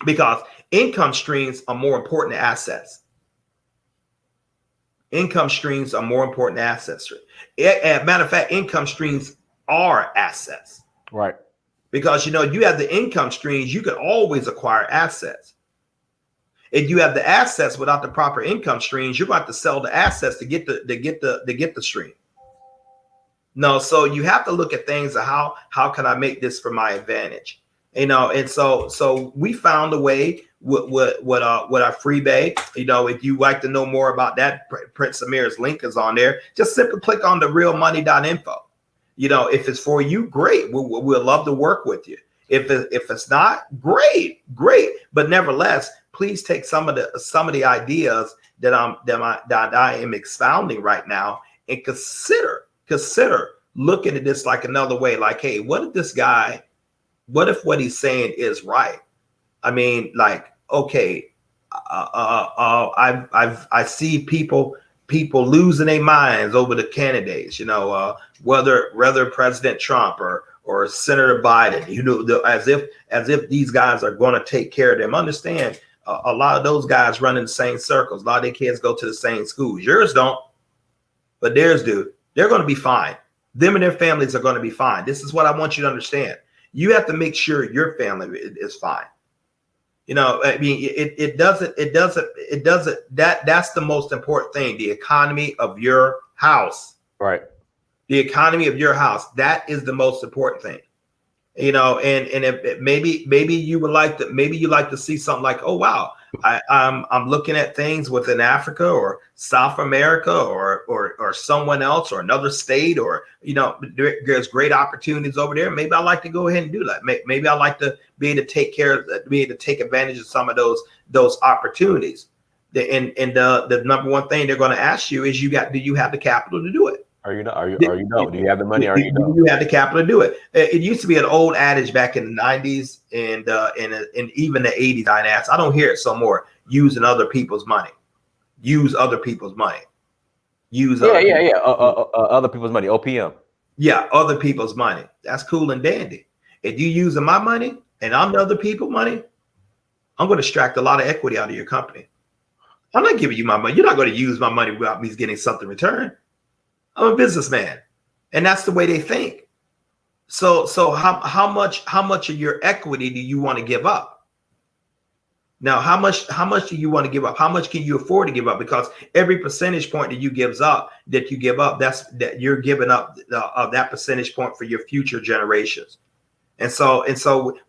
Because income streams are more important than assets. Income streams are more important than assets. As a matter of fact, income streams are assets. Right. Because you have the income streams, you can always acquire assets. If you have the assets without the proper income streams, you're going to have to sell the assets to get the stream. No, so you have to look at things of how can I make this for my advantage? And so we found a way with our freebie. If you like to know more about that, Prince Amir's link is on there. Just simply click on the realmoney.info. If it's for you, great. We'll love to work with you. If it's not, great. But nevertheless, please take some of the ideas that I am expounding right now and consider looking at this like another way. Like, hey, what if what he's saying is right? I mean, like, okay, I see people losing their minds over the candidates. Whether President Trump or Senator Biden. As if these guys are going to take care of them. Understand, a lot of those guys run in the same circles. A lot of their kids go to the same schools. Yours don't, but theirs do. They're going to be fine. Them and their families are going to be fine. This is what I want you to understand. You have to make sure your family is fine. I mean, that's the most important thing. The economy of your house. Right. The economy of your house. That is the most important thing. And if maybe you would like to see something like, oh wow, I'm looking at things within Africa or South America or someone else or another state, or there's great opportunities over there. Maybe I like to go ahead and do that. Maybe I like to be able to take advantage of some of those opportunities. And the number one thing they're going to ask you is, do you have the capital to do it? Do you have the money? Do you have the capital to do it? It used to be an old adage back in the 90s and even the 80s. I don't hear it so more. Using other people's money. Use other people's money. Other people's money. OPM. Yeah, other people's money. That's cool and dandy. If you using my money and I'm the other people's money, I'm going to extract a lot of equity out of your company. I'm not giving you my money. You're not going to use my money without me getting something in return. I'm a businessman, and that's the way they think. So how much of your equity do you want to give up? Now, how much do you want to give up? How much can you afford to give up? Because every percentage point that you give up, that you're giving up that percentage point for your future generations. And so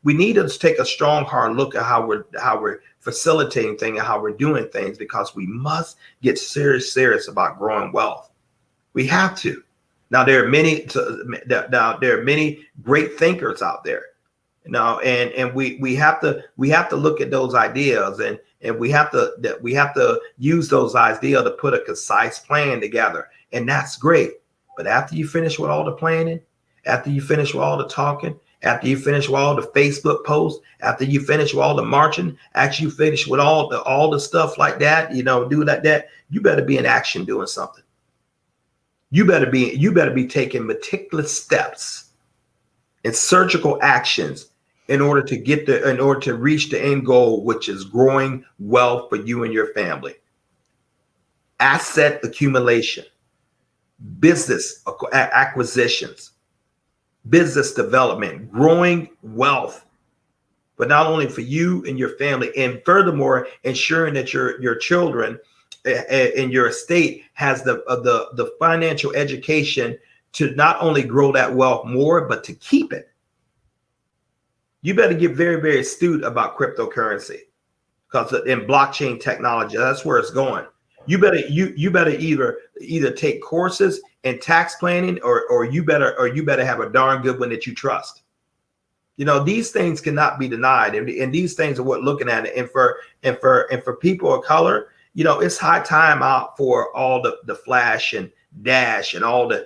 we need to take a strong, hard look at how we're facilitating things and how we're doing things, because we must get serious about growing wealth. We have to. Now there are many great thinkers out there. And we have to look at those ideas, and we have to use those ideas to put a concise plan together. And that's great. But after you finish with all the planning, after you finish with all the talking, after you finish with all the Facebook posts, after you finish with all the marching, after you finish with all the stuff like that, do like that, you better be in action doing something. You better be taking meticulous steps and surgical actions in order to reach the end goal, which is growing wealth for you and your family. Asset accumulation, business acquisitions, business development, growing wealth, but not only for you and your family, and furthermore, ensuring that your children in your estate has the financial education to not only grow that wealth more, but to keep it. You better get very, very astute about cryptocurrency, because in blockchain technology, that's where it's going. You better either take courses in tax planning, or you better have a darn good one that you trust. These things cannot be denied, and these things are what looking at it. And for people of color, it's high time out for all the flash and dash and all the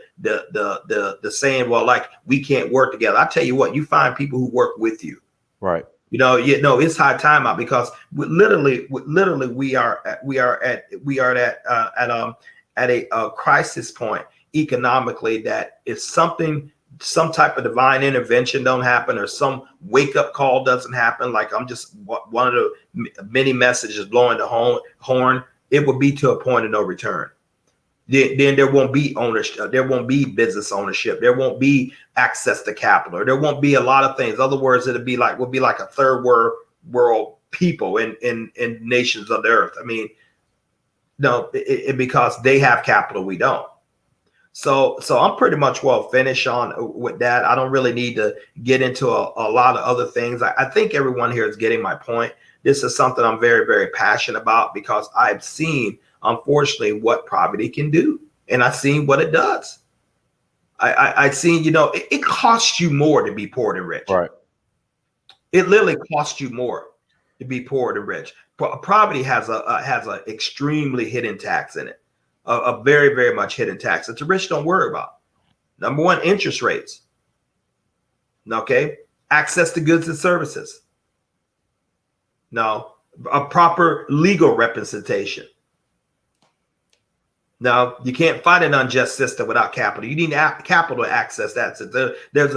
saying, well, like, we can't work together. I tell you what, you find people who work with you. Right. It's high time out, because literally we are at a crisis point economically, that if some type of divine intervention don't happen, or some wake up call doesn't happen, like I'm just one of the many messages blowing the horn, it will be to a point of no return. Then there won't be ownership. There won't be business ownership. There won't be access to capital. Or there won't be a lot of things. In other words, we'll be like a third world people in nations of the earth. I mean, no, because they have capital, we don't. So I'm pretty much well finished with that. I don't really need to get into a lot of other things. I think everyone here is getting my point. This is something I'm very, very passionate about, because I've seen, unfortunately, what poverty can do, and I've seen what it does. I've seen, it costs you more to be poor than rich. Right. It literally costs you more to be poor than rich. Poverty has a extremely hidden tax in it. A very, very much hidden tax that the rich don't worry about. Number one, interest rates. Okay. Access to goods and services. No. a proper legal representation. Now, you can't fight an unjust system without capital. You need capital to access that. So there's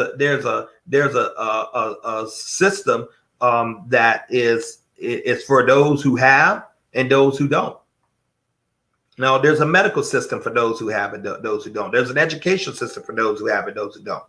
a system that is for those who have and those who don't. Now, there's a medical system for those who have and those who don't. There's an educational system for those who have and those who don't.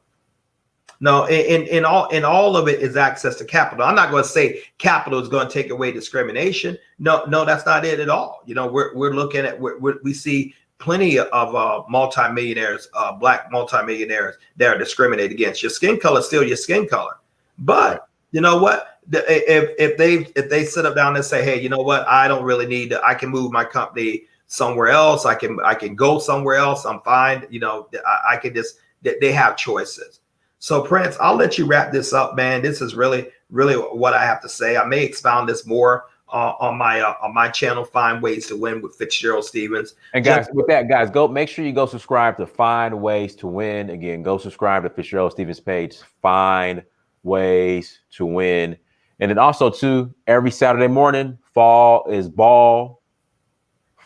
No, in all of it is access to capital. I'm not going to say capital is going to take away discrimination. No, that's not it at all. You know, we're looking at we see plenty of multimillionaires, black multimillionaires that are discriminated against. Your skin color is still your skin color, but you know what? If they sit up down and say, hey, you know what? I don't really need to. I can move my company somewhere else. I can go somewhere else. I'm fine. You know, I can just. They have choices. So Prince, I'll let you wrap this up, man. This is really what I have to say. I may expound this more on my channel, Find Ways to Win with Fitzgerald Stevens. And guys, with that, guys, make sure you go subscribe to Find Ways to Win. Again, go subscribe to Fitzgerald Stevens page, Find Ways to Win. And then also too, every Saturday morning, fall is ball.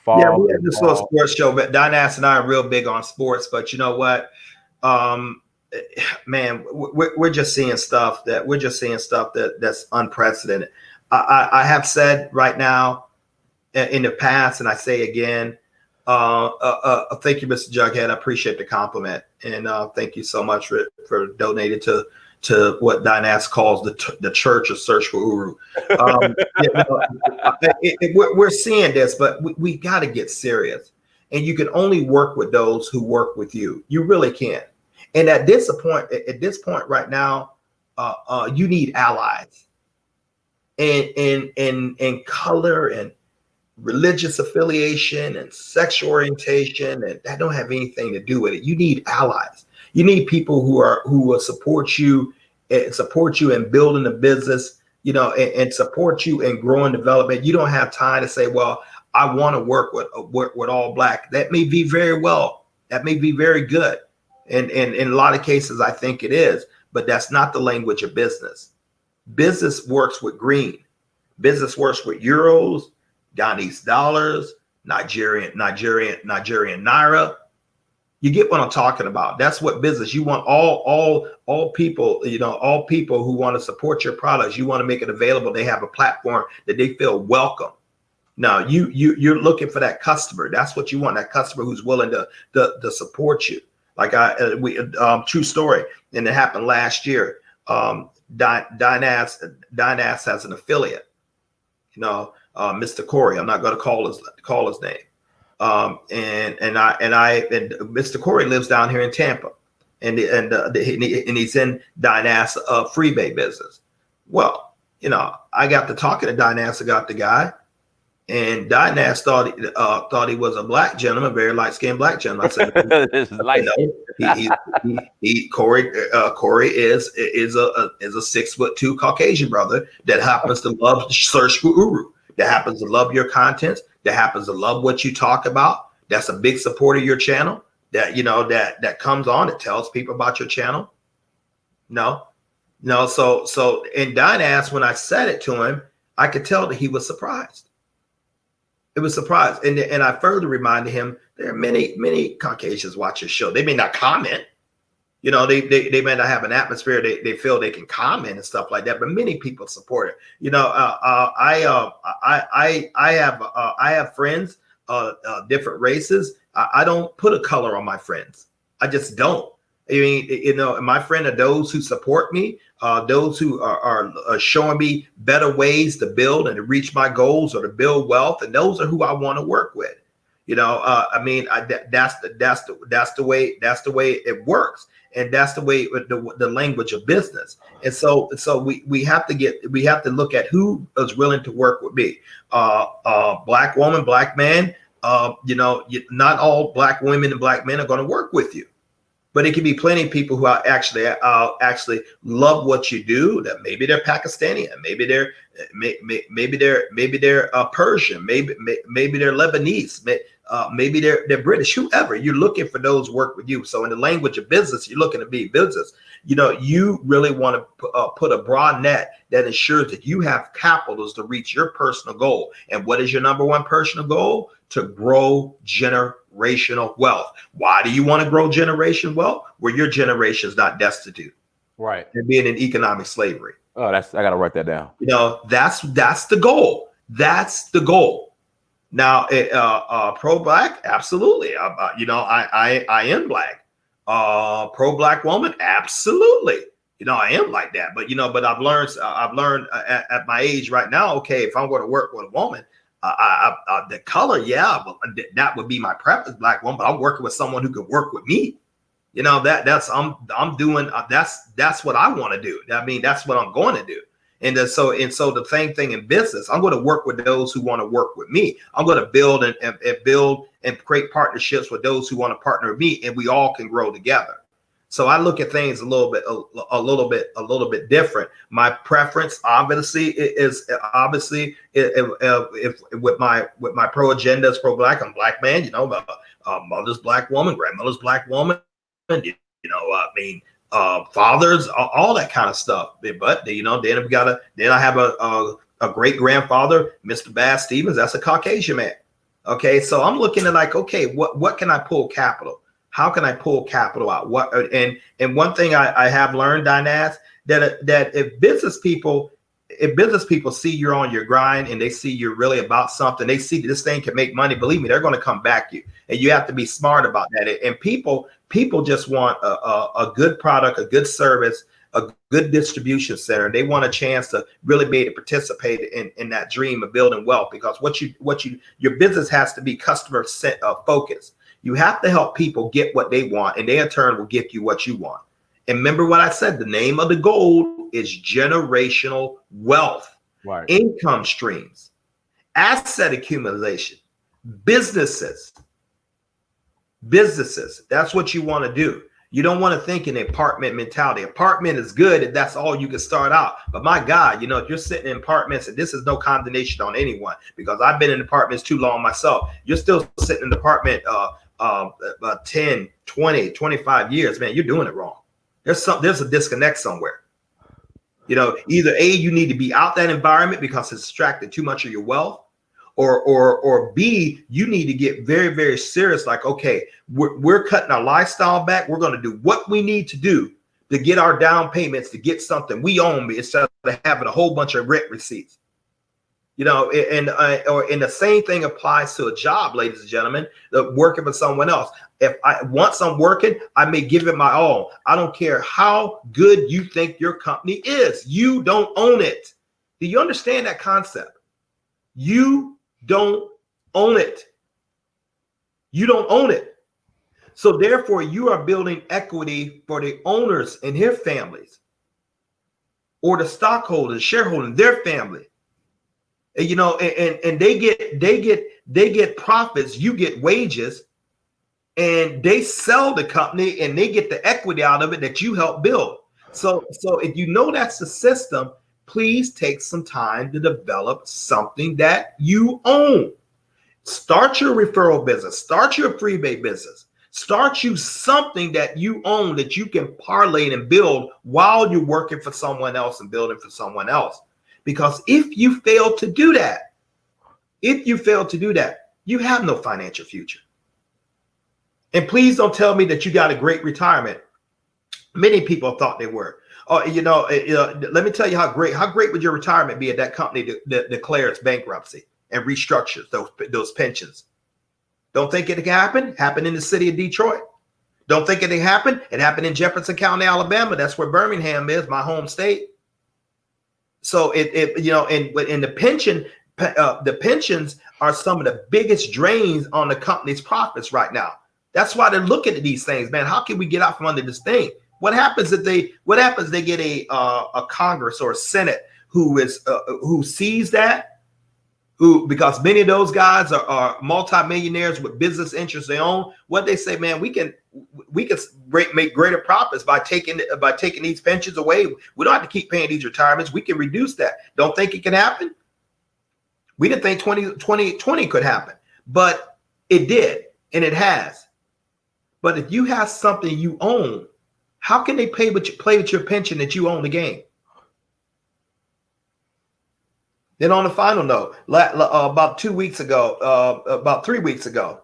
Yeah, we have this little sports show, but Dynas and I are real big on sports. But you know what? Man, we're just seeing stuff that's unprecedented. I have said right now in the past, and I say again, thank you, Mr. Jughead. I appreciate the compliment, and thank you so much for donating to what Dynas calls the Church of Search for Uru. We're seeing this, but we got to get serious, and you can only work with those who work with you. You really can't. And at this point right now, you need allies, and color and religious affiliation and sexual orientation, and that don't have anything to do with it. You need allies. You need people who will support you in building a business, you know, and support you in growing development. You don't have time to say, well, I want to work with all black. That may be very well. That may be very good. And in a lot of cases, I think it is, but that's not the language of business. Business works with green. Business works with euros, Ghanese dollars, Nigerian naira. You get what I'm talking about. That's what business. You want all people, you know, all people who want to support your products. You want to make it available. They have a platform that they feel welcome. Now you're looking for that customer. That's what you want. That customer who's willing to support you. Like true story, and it happened last year. Dynas has an affiliate, you know, Mr. Corey. I'm not going to call his name. And Mr. Corey lives down here in Tampa, and he's in Dynas freebie business. Well, you know, I got to talking to Dynas about the guy. And Dynas thought he was a black gentleman, very light-skinned black gentleman. I said, Corey is a 6'2" Caucasian brother that happens to love Search for Uru, that happens to love your content, that happens to love what you talk about. That's a big supporter of your channel. That you know that comes on, it tells people about your channel. No. So in Dynas, when I said it to him, I could tell that he was surprised. It was surprised. And I further reminded him there are many Caucasians watch your show. They may not comment. You know, they may not have an atmosphere. They feel they can comment and stuff like that. But many people support it. You know, I have friends, different races. I don't put a color on my friends. I just don't. I mean, you know, my friend are those who support me, those who are showing me better ways to build and to reach my goals or to build wealth, and those are who I want to work with. You know, I mean, that's the way it works, and that's the way the language of business. And so we have to look at who is willing to work with me. Black woman, black man. You know, not all black women and black men are going to work with you. But it can be plenty of people who are actually love what you do. That maybe they're Pakistani, maybe they're Persian, maybe they're Lebanese, maybe they're British, whoever. You're looking for those work with you. So in the language of business, you're looking to be business. You really want to put a broad net that ensures that you have capitals to reach your personal goal. And what is your number one personal goal? To grow generational wealth. Why do you want to grow generational wealth? Where your generation is not destitute. Right. And being in economic slavery. Oh, I got to write that down. That's the goal. That's the goal. Now, pro-black, absolutely. I am black. Pro-black woman, absolutely. I am like that. But I've learned at my age right now. Okay, if I'm going to work with a woman, the color, yeah, that would be my preference, black woman. But I'm working with someone who could work with me. I'm doing that's what I want to do. I mean, that's what I'm going to do. And so the same thing in business. I'm going to work with those who want to work with me. I'm going to build and create partnerships with those who want to partner with me, and we all can grow together. So I look at things a little bit different. My preference, obviously, is if with my pro agenda is pro black. I'm black man. Mother's black woman, grandmother's black woman. Fathers, all that kind of stuff. But then I have a great grandfather, Mr. Bass Stevens. That's a Caucasian man. Okay, so I'm looking at like, okay, what can I pull capital? How can I pull capital out? And one thing I have learned, Dinaz, that if business people see you're on your grind and they see you're really about something, they see this thing can make money, believe me, they're going to come back to you. And you have to be smart about that. And people just want a good product, a good service, a good distribution center. They want a chance to really be able to participate in that dream of building wealth, because your business has to be customer focused. You have to help people get what they want, and they in turn will get you what you want. And remember what I said, the name of the goal is generational wealth, right? Income streams, asset accumulation, businesses. That's what you want to do. You don't want to think in apartment mentality. Apartment is good if that's all you can start out. But my God, if you're sitting in apartments, and this is no condemnation on anyone, because I've been in apartments too long myself. You're still sitting in the apartment 10, 20, 25 years, man, you're doing it wrong. There's a disconnect somewhere. Either A, you need to be out that environment because it's extracted too much of your wealth, or B, you need to get very, very serious. Like, okay, we're cutting our lifestyle back. We're going to do what we need to do to get our down payments to get something we own instead of having a whole bunch of rent receipts. And the same thing applies to a job, ladies and gentlemen, working for someone else. Once I'm working, I may give it my all. I don't care how good you think your company is. You don't own it. Do you understand that concept? You don't own it. You don't own it. So therefore, you are building equity for the owners and their families, or the stockholders, shareholders, their family. And they get profits, you get wages, and they sell the company and they get the equity out of it that you help build. So if that's the system, please take some time to develop something that you own. Start your referral business, start your freebie business, start you something that you own that you can parlay and build while you're working for someone else and building for someone else. Because if you fail to do that, you have no financial future. And please don't tell me that you got a great retirement. Many people thought they were. Let me tell you how great would your retirement be if that company declares bankruptcy and restructures those pensions. Don't think it can happen? Happened in the city of Detroit. Don't think it can happen? It happened in Jefferson County, Alabama. That's where Birmingham is, my home state. So the pensions are some of the biggest drains on the company's profits right now. That's why they're looking at these things, man. How can we get out from under this thing? What happens if they get a Congress or a Senate who sees that, because many of those guys are multimillionaires with business interests they own. What they say, man, we can make greater profits by taking these pensions away. We don't have to keep paying these retirements. We can reduce that. Don't think it can happen. We didn't think 2020 could happen, but It did, and it has. But if you have something you own, how can they play with your pension that you own the game? Then on the final note, about 2 weeks ago, about 3 weeks ago,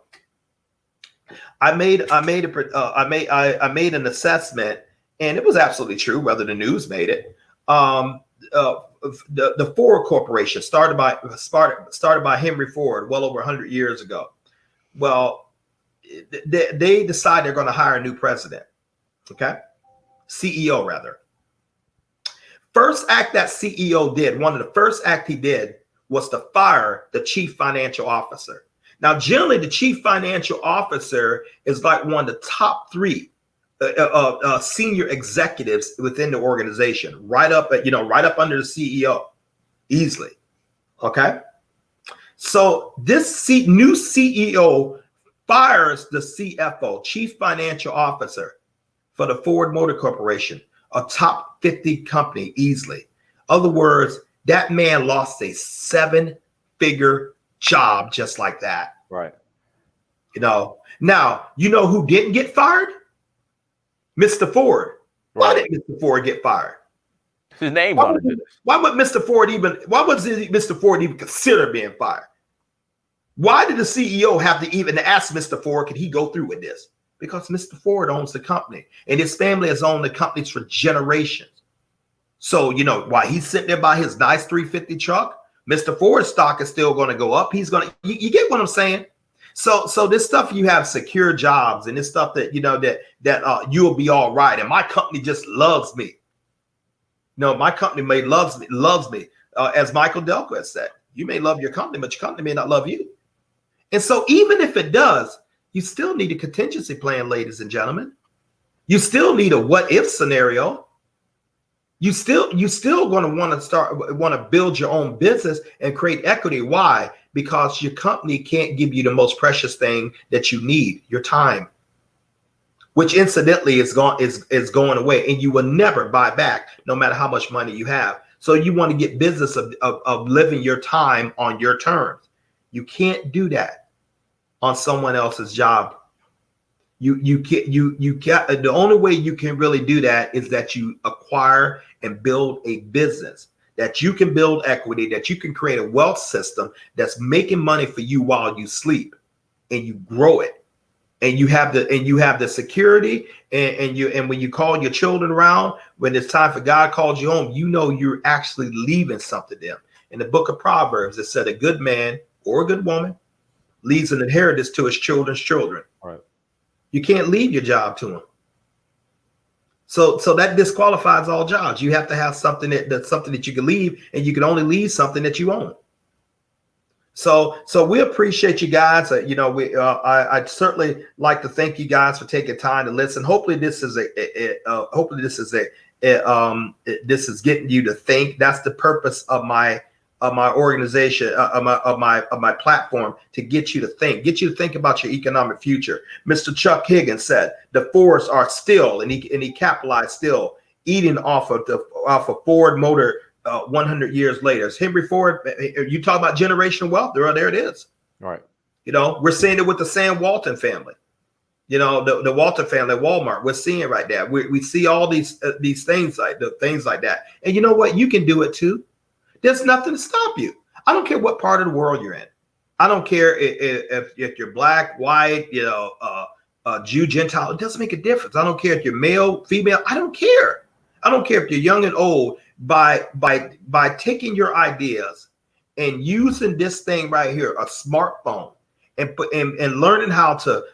I made an assessment, and it was absolutely true. Whether the news made it, the Ford Corporation started by Henry Ford well over 100 years ago. Well, they decide they're going to hire a new president. Okay, CEO rather. First act that CEO did, one of the first act he did was to fire the chief financial officer. Now, generally, the chief financial officer is like one of the top three senior executives within the organization, right up under the CEO, easily. Okay, so this new CEO fires the CFO, chief financial officer, for the Ford Motor Corporation, a top 50 company, easily. Other words, that man lost a 7-figure job just like that. Right. Now, who didn't get fired? Mr. Ford. Why didn't Mr. Ford get fired? His name's on it. Why was Mr. Ford even consider being fired? Why did the CEO have to even ask Mr. Ford, could he go through with this? Because Mr. Ford owns the company, and his family has owned the companies for generations. So, while he's sitting there by his nice 350 truck, Mr. Ford's stock is still going to go up. He's going to, you get what I'm saying? So this stuff, you have secure jobs, and this stuff that, that you'll be all right. And my company just loves me. No, my company loves me. As Michael Delco has said, you may love your company, but your company may not love you. And so even if it does, you still need a contingency plan, ladies and gentlemen. You still need a what if scenario. You still going to want to build your own business and create equity. Why? Because your company can't give you the most precious thing that you need, your time, which incidentally is going away, and you will never buy back no matter how much money you have. So you want to get business of living your time on your terms. You can't do that on someone else's job. You can't. The only way you can really do that is that you acquire and build a business, that you can build equity, that you can create a wealth system that's making money for you while you sleep, and you grow it, and you have the security, and when you call your children around, when it's time for God calls you home, you're actually leaving something to them. In the book of Proverbs, it said a good man or a good woman leaves an inheritance to his children's children. Right. You can't leave your job to them. So that disqualifies all jobs. You have to have something that's something that you can leave, and you can only leave something that you own. So we appreciate you guys. I'd certainly like to thank you guys for taking time to listen. Hopefully this is this is getting you to think. That's the purpose of my organization, of my platform, to get you to think about your economic future. Mr. Chuck Higgins said the Fords are still, and he capitalized, still eating off of Ford Motor 100 years later. Henry Ford, you talk about generational wealth, there it is. Right. We're seeing it with the Sam Walton family. The Walton family at Walmart. We're seeing right there. We see all these things like that. And you know what? You can do it too. There's nothing to stop you. I don't care what part of the world you're in. I don't care if you're black, white, Jew, Gentile. It doesn't make a difference. I don't care if you're male, female. I don't care. I don't care if you're young and old. By taking your ideas and using this thing right here, a smartphone, and learning how to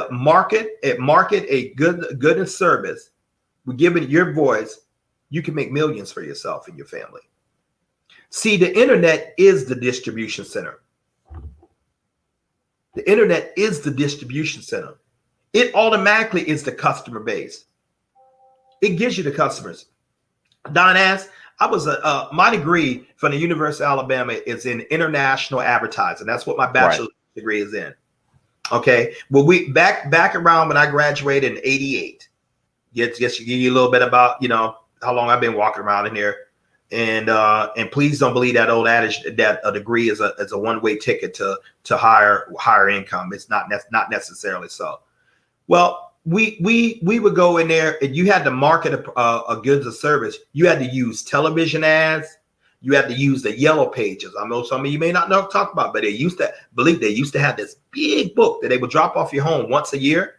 market a good and service, we're giving your voice, you can make millions for yourself and your family. See, the internet is the distribution center. The internet is the distribution center. It automatically is the customer base. It gives you the customers. Don asked, my degree from the University of Alabama is in international advertising. That's what my bachelor's degree is in. Okay. Well, we back around when I graduated in '88. Just to give you a little bit about, how long I've been walking around in here. And please don't believe that old adage that a degree is a one-way ticket to higher income. It's not necessarily so. Well, we would go in there, and you had to market a goods or service. You had to use television ads. You had to use the yellow pages. I know some of you may not know talk about, but they used to have this big book that they would drop off your home once a year.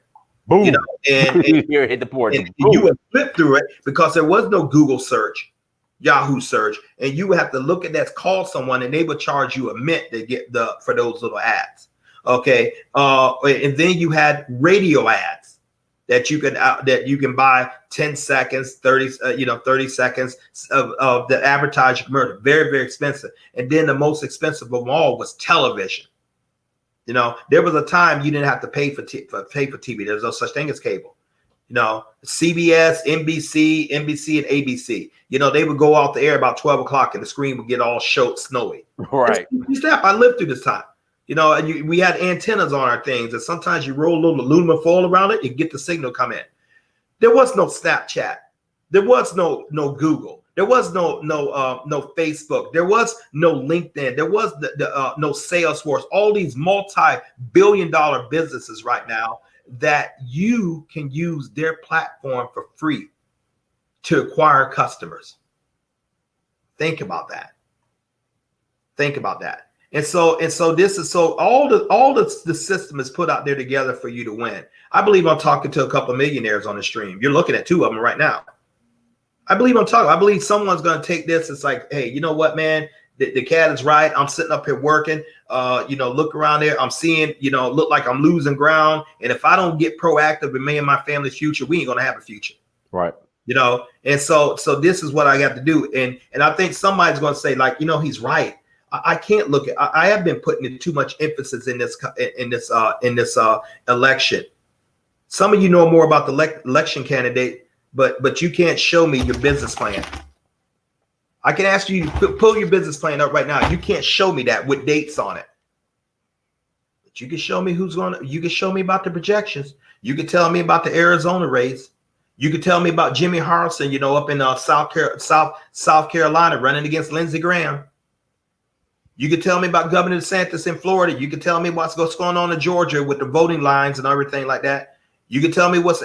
Boom. You know, and Here hit the porch. and you would flip through it because there was no Google search, Yahoo search, and you would have to look at that, call someone, and they would charge you a mint to get for those little ads. Okay, and then you had radio ads that you can buy 10 seconds, 30 seconds of the advertising commercial. Very, very expensive. And then the most expensive of all was television. You know, there was a time you didn't have to pay for TV. There's no such thing as cable. You know, CBS, NBC, and ABC. You know, they would go off the air about 12 o'clock, and the screen would get all snowy. Right. I lived through this time. You know, and we had antennas on our things, and sometimes you roll a little aluminum foil around it, you get the signal come in. There was no Snapchat. There was no Google. There was no Facebook. There was no LinkedIn. There was no Salesforce. All these multi-billion-dollar businesses right now that you can use their platform for free to acquire customers. Think about that. Think about that. And so this is all the system is put out there together for you to win. I believe I'm talking to a couple of millionaires on the stream. You're looking at two of them right now. I believe someone's going to take this. It's like, hey, you know what, man? The cat is right. I'm sitting up here working. Look around there. I'm seeing, look like I'm losing ground. And if I don't get proactive in me and my family's future, we ain't going to have a future. Right. And so this is what I got to do. And I think somebody's going to say, like, he's right. I can't look at. I have been putting too much emphasis in this election. Some of you know more about the election candidate, but you can't show me your business plan. I can ask you to pull your business plan up right now. You can't show me that with dates on it. But you can show me you can show me about the projections. You can tell me about the Arizona race. You can tell me about Jimmy Harrison, up in South Carolina running against Lindsey Graham. You can tell me about Governor DeSantis in Florida. You can tell me what's going on in Georgia with the voting lines and everything like that. You can tell me what's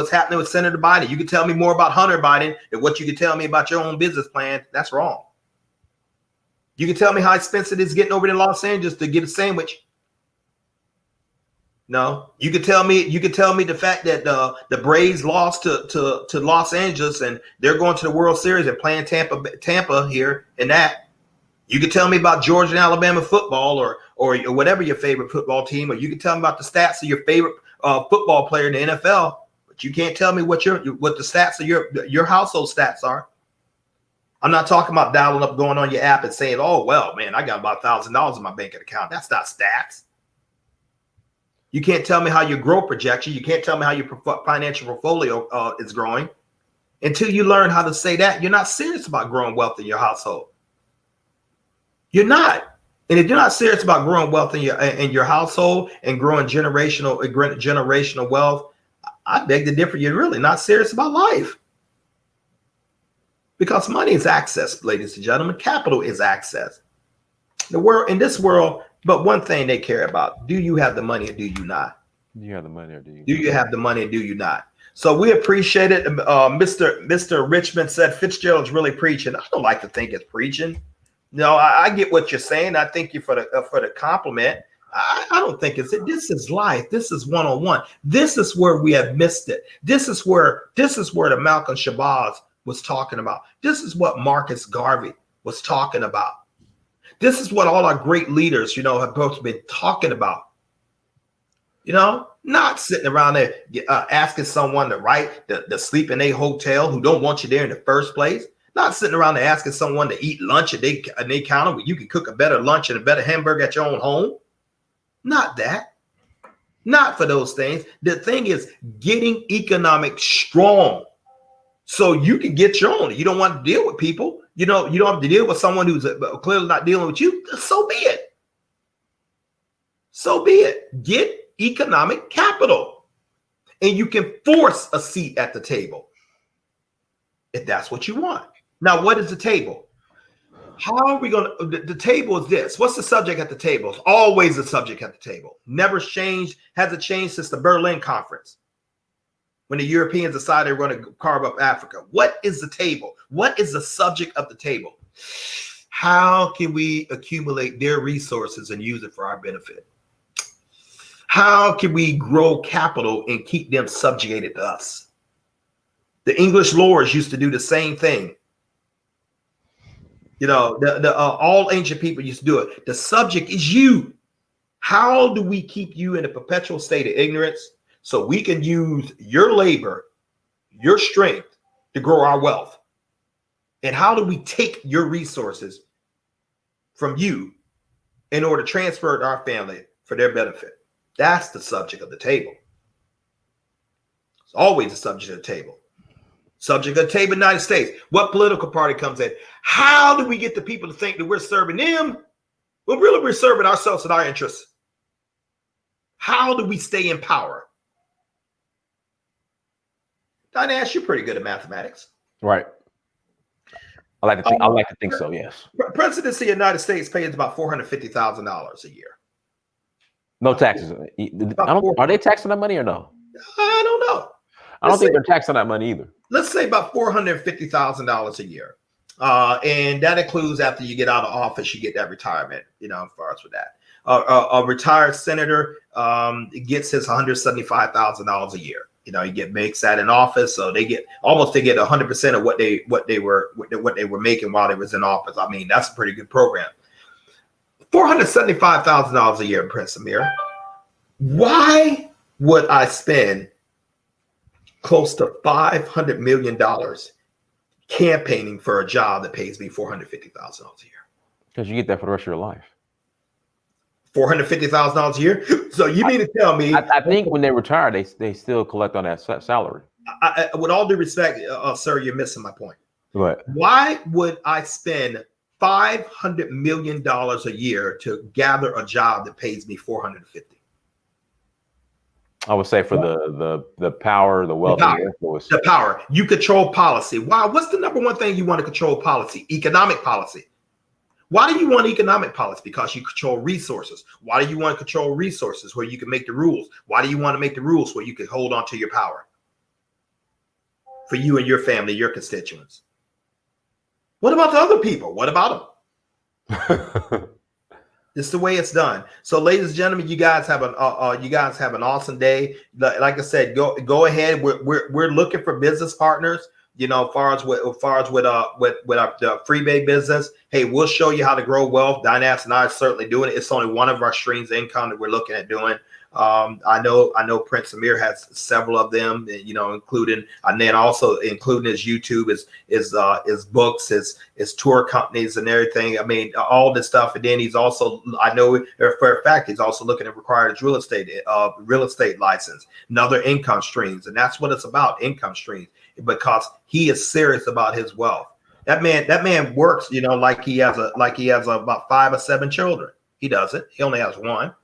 happening with Senator Biden. You can tell me more about Hunter Biden than what you can tell me about your own business plan. That's wrong. You can tell me how expensive it is getting over to Los Angeles to get a sandwich. No, you could tell me the fact that the Braves lost to Los Angeles and they're going to the World Series and playing Tampa here and that. You could tell me about Georgia and Alabama football or whatever your favorite football team, or you can tell me about the stats of your favorite football player in the NFL, but you can't tell me what the stats of your household stats are. I'm not talking about dialing up, going on your app and saying, "Oh, well, man, I got about $1,000 in my bank account." That's not stats. You can't tell me how your growth projection. You can't tell me how your financial portfolio is growing. Until you learn how to say that, you're not serious about growing wealth in your household. You're not. And if you're not serious about growing wealth in your household and growing generational wealth, I beg to differ. You're really not serious about life. Because money is access, ladies and gentlemen. Capital is access. In this world, but one thing they care about: do you have the money or do you not? Do you have the money or do you? Do you have the money or do you not? So we appreciate it. Mr. Richmond said Fitzgerald's really preaching. I don't like to think it's preaching. No, I get what you're saying. I thank you for the compliment. I don't think it's it. This is life. This is one-on-one. This is where we have missed it. This is where the Malcolm Shabazz was talking about. This is what Marcus Garvey was talking about. This is what all our great leaders, have both been talking about. Not sitting around there asking someone to sleep in a hotel who don't want you there in the first place. Not sitting around there asking someone to eat lunch at they counter where you can cook a better lunch and a better hamburger at your own home. Not that. Not for those things. The thing is getting economic strong so you can get your own. You don't want to deal with people. You don't have to deal with someone who's clearly not dealing with you. So be it. So be it. Get economic capital. And you can force a seat at the table if that's what you want. Now, what is the table? How are we going to, the table is this. What's the subject at the table? It's always the subject at the table. Never changed, hasn't changed since the Berlin Conference, when the Europeans decided they were going to carve up Africa. What is the table? What is the subject of the table? How can we accumulate their resources and use it for our benefit? How can we grow capital and keep them subjugated to us? The English lords used to do the same thing. You know, all ancient people used to do it. The subject is you. How do we keep you in a perpetual state of ignorance so we can use your labor, your strength to grow our wealth? And how do we take your resources from you in order to transfer it to our family for their benefit? That's the subject of the table. It's always the subject of the table. Subject of the table, United States. What political party comes in? How do we get the people to think that we're serving them? Well, really, we're serving ourselves and our interests. How do we stay in power? Diane, you're pretty good at mathematics. Right. I like to think so, yes. Presidency of the United States pays about $450,000 a year. No taxes. Are they taxing that money or no? I don't know. I don't think they're taxing that money either. Let's say about $450,000 a year. And that includes after you get out of office, you get that retirement, you know, as far as with that. A retired senator gets his $175,000 a year. You know, makes that in office, so they get 100% of what they were making while they was in office. I mean, that's a pretty good program. $475,000 a year, Prince Amir. Why would I spend close to $500 million campaigning for a job that pays me $450,000 a year? Because you get that for the rest of your life. $450,000 a year. So you mean to tell me? I think when they retire, they still collect on that salary. With all due respect, sir, you're missing my point. What? Why would I spend $500 million a year to gather a job that pays me $450,000? I would say for the power, the wealth, the power. You control policy. Why? What's the number one thing you want to control? Policy, economic policy. Why do you want economic policy? Because you control resources. Why do you want to control resources? Where you can make the rules. Why do you want to make the rules where you can hold on to your power for you and your family, your constituents? What about the other people? What about them? This is the way it's done. So, ladies and gentlemen, you guys have an awesome day. Like I said, go ahead. We're looking for business partners. You know, as far as with our free bay business, hey, we'll show you how to grow wealth. Dynas and I are certainly doing it. It's only one of our streams of income that we're looking at doing. I know Prince Amir has several of them, you know, including, and then also including his YouTube, his books, his tour companies and everything. I mean, all this stuff. And then he's also, I know for a fact, he's also looking to require his real estate license, another income streams. And that's what it's about, income streams, because he is serious about his wealth. That man works, you know, like he has about 5 or 7 children. He doesn't. He only has one.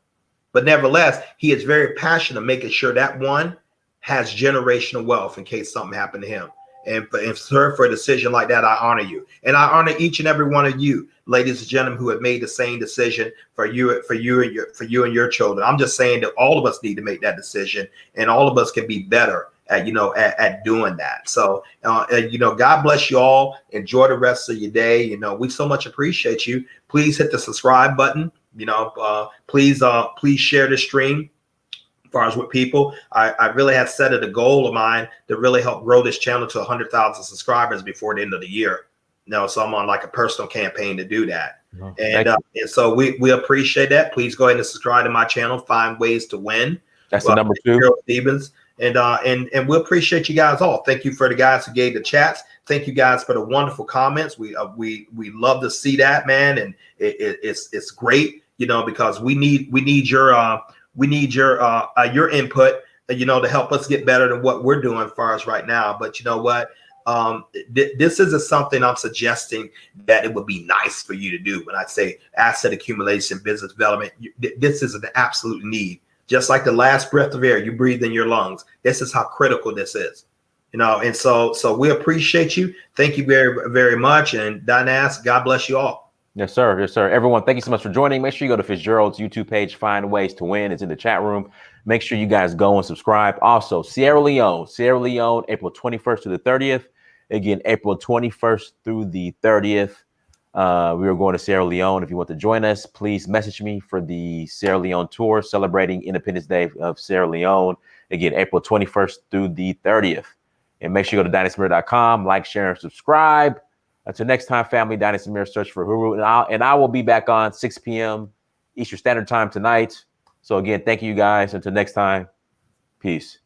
But nevertheless, he is very passionate making sure that one has generational wealth in case something happened to him. And sir, for a decision like that, I honor you. And I honor each and every one of you, ladies and gentlemen, who have made the same decision for you and your children. I'm just saying that all of us need to make that decision, and all of us can be better at doing that. So, God bless you all. Enjoy the rest of your day. You know, we so much appreciate you. Please hit the subscribe button. You know, please share the stream. As far as with people, I really have set it a goal of mine to really help grow this channel to 100,000 subscribers before the end of the year. You know, so I'm on like a personal campaign to do that. Oh, and so we appreciate that. Please go ahead and subscribe to my channel. Find Ways to Win. That's the number 2. Stevens. And we appreciate you guys all. Thank you for the guys who gave the chats. Thank you guys for the wonderful comments. We love to see that, man, and it's great, you know, because we need your input, you know, to help us get better than what we're doing as far as right now. But you know what? This isn't something I'm suggesting that it would be nice for you to do. When I say asset accumulation, business development, this is an absolute need. Just like the last breath of air you breathe in your lungs. This is how critical this is. And so we appreciate you. Thank you very, very much. And Dynas, God bless you all. Yes, sir. Yes, sir. Everyone, thank you so much for joining. Make sure you go to Fitzgerald's YouTube page, Find Ways to Win. It's in the chat room. Make sure you guys go and subscribe. Also, Sierra Leone, April 21st to the 30th. Again, April 21st through the 30th. We are going to Sierra Leone. If you want to join us, please message me for the Sierra Leone tour celebrating Independence Day of Sierra Leone. Again, April 21st through the 30th. And make sure you go to DynastyMirror.com, like, share, and subscribe. Until next time, family, Dynasty Mirror Search for Huru. And I will be back on 6 p.m. Eastern Standard Time tonight. So again, thank you guys. Until next time, peace.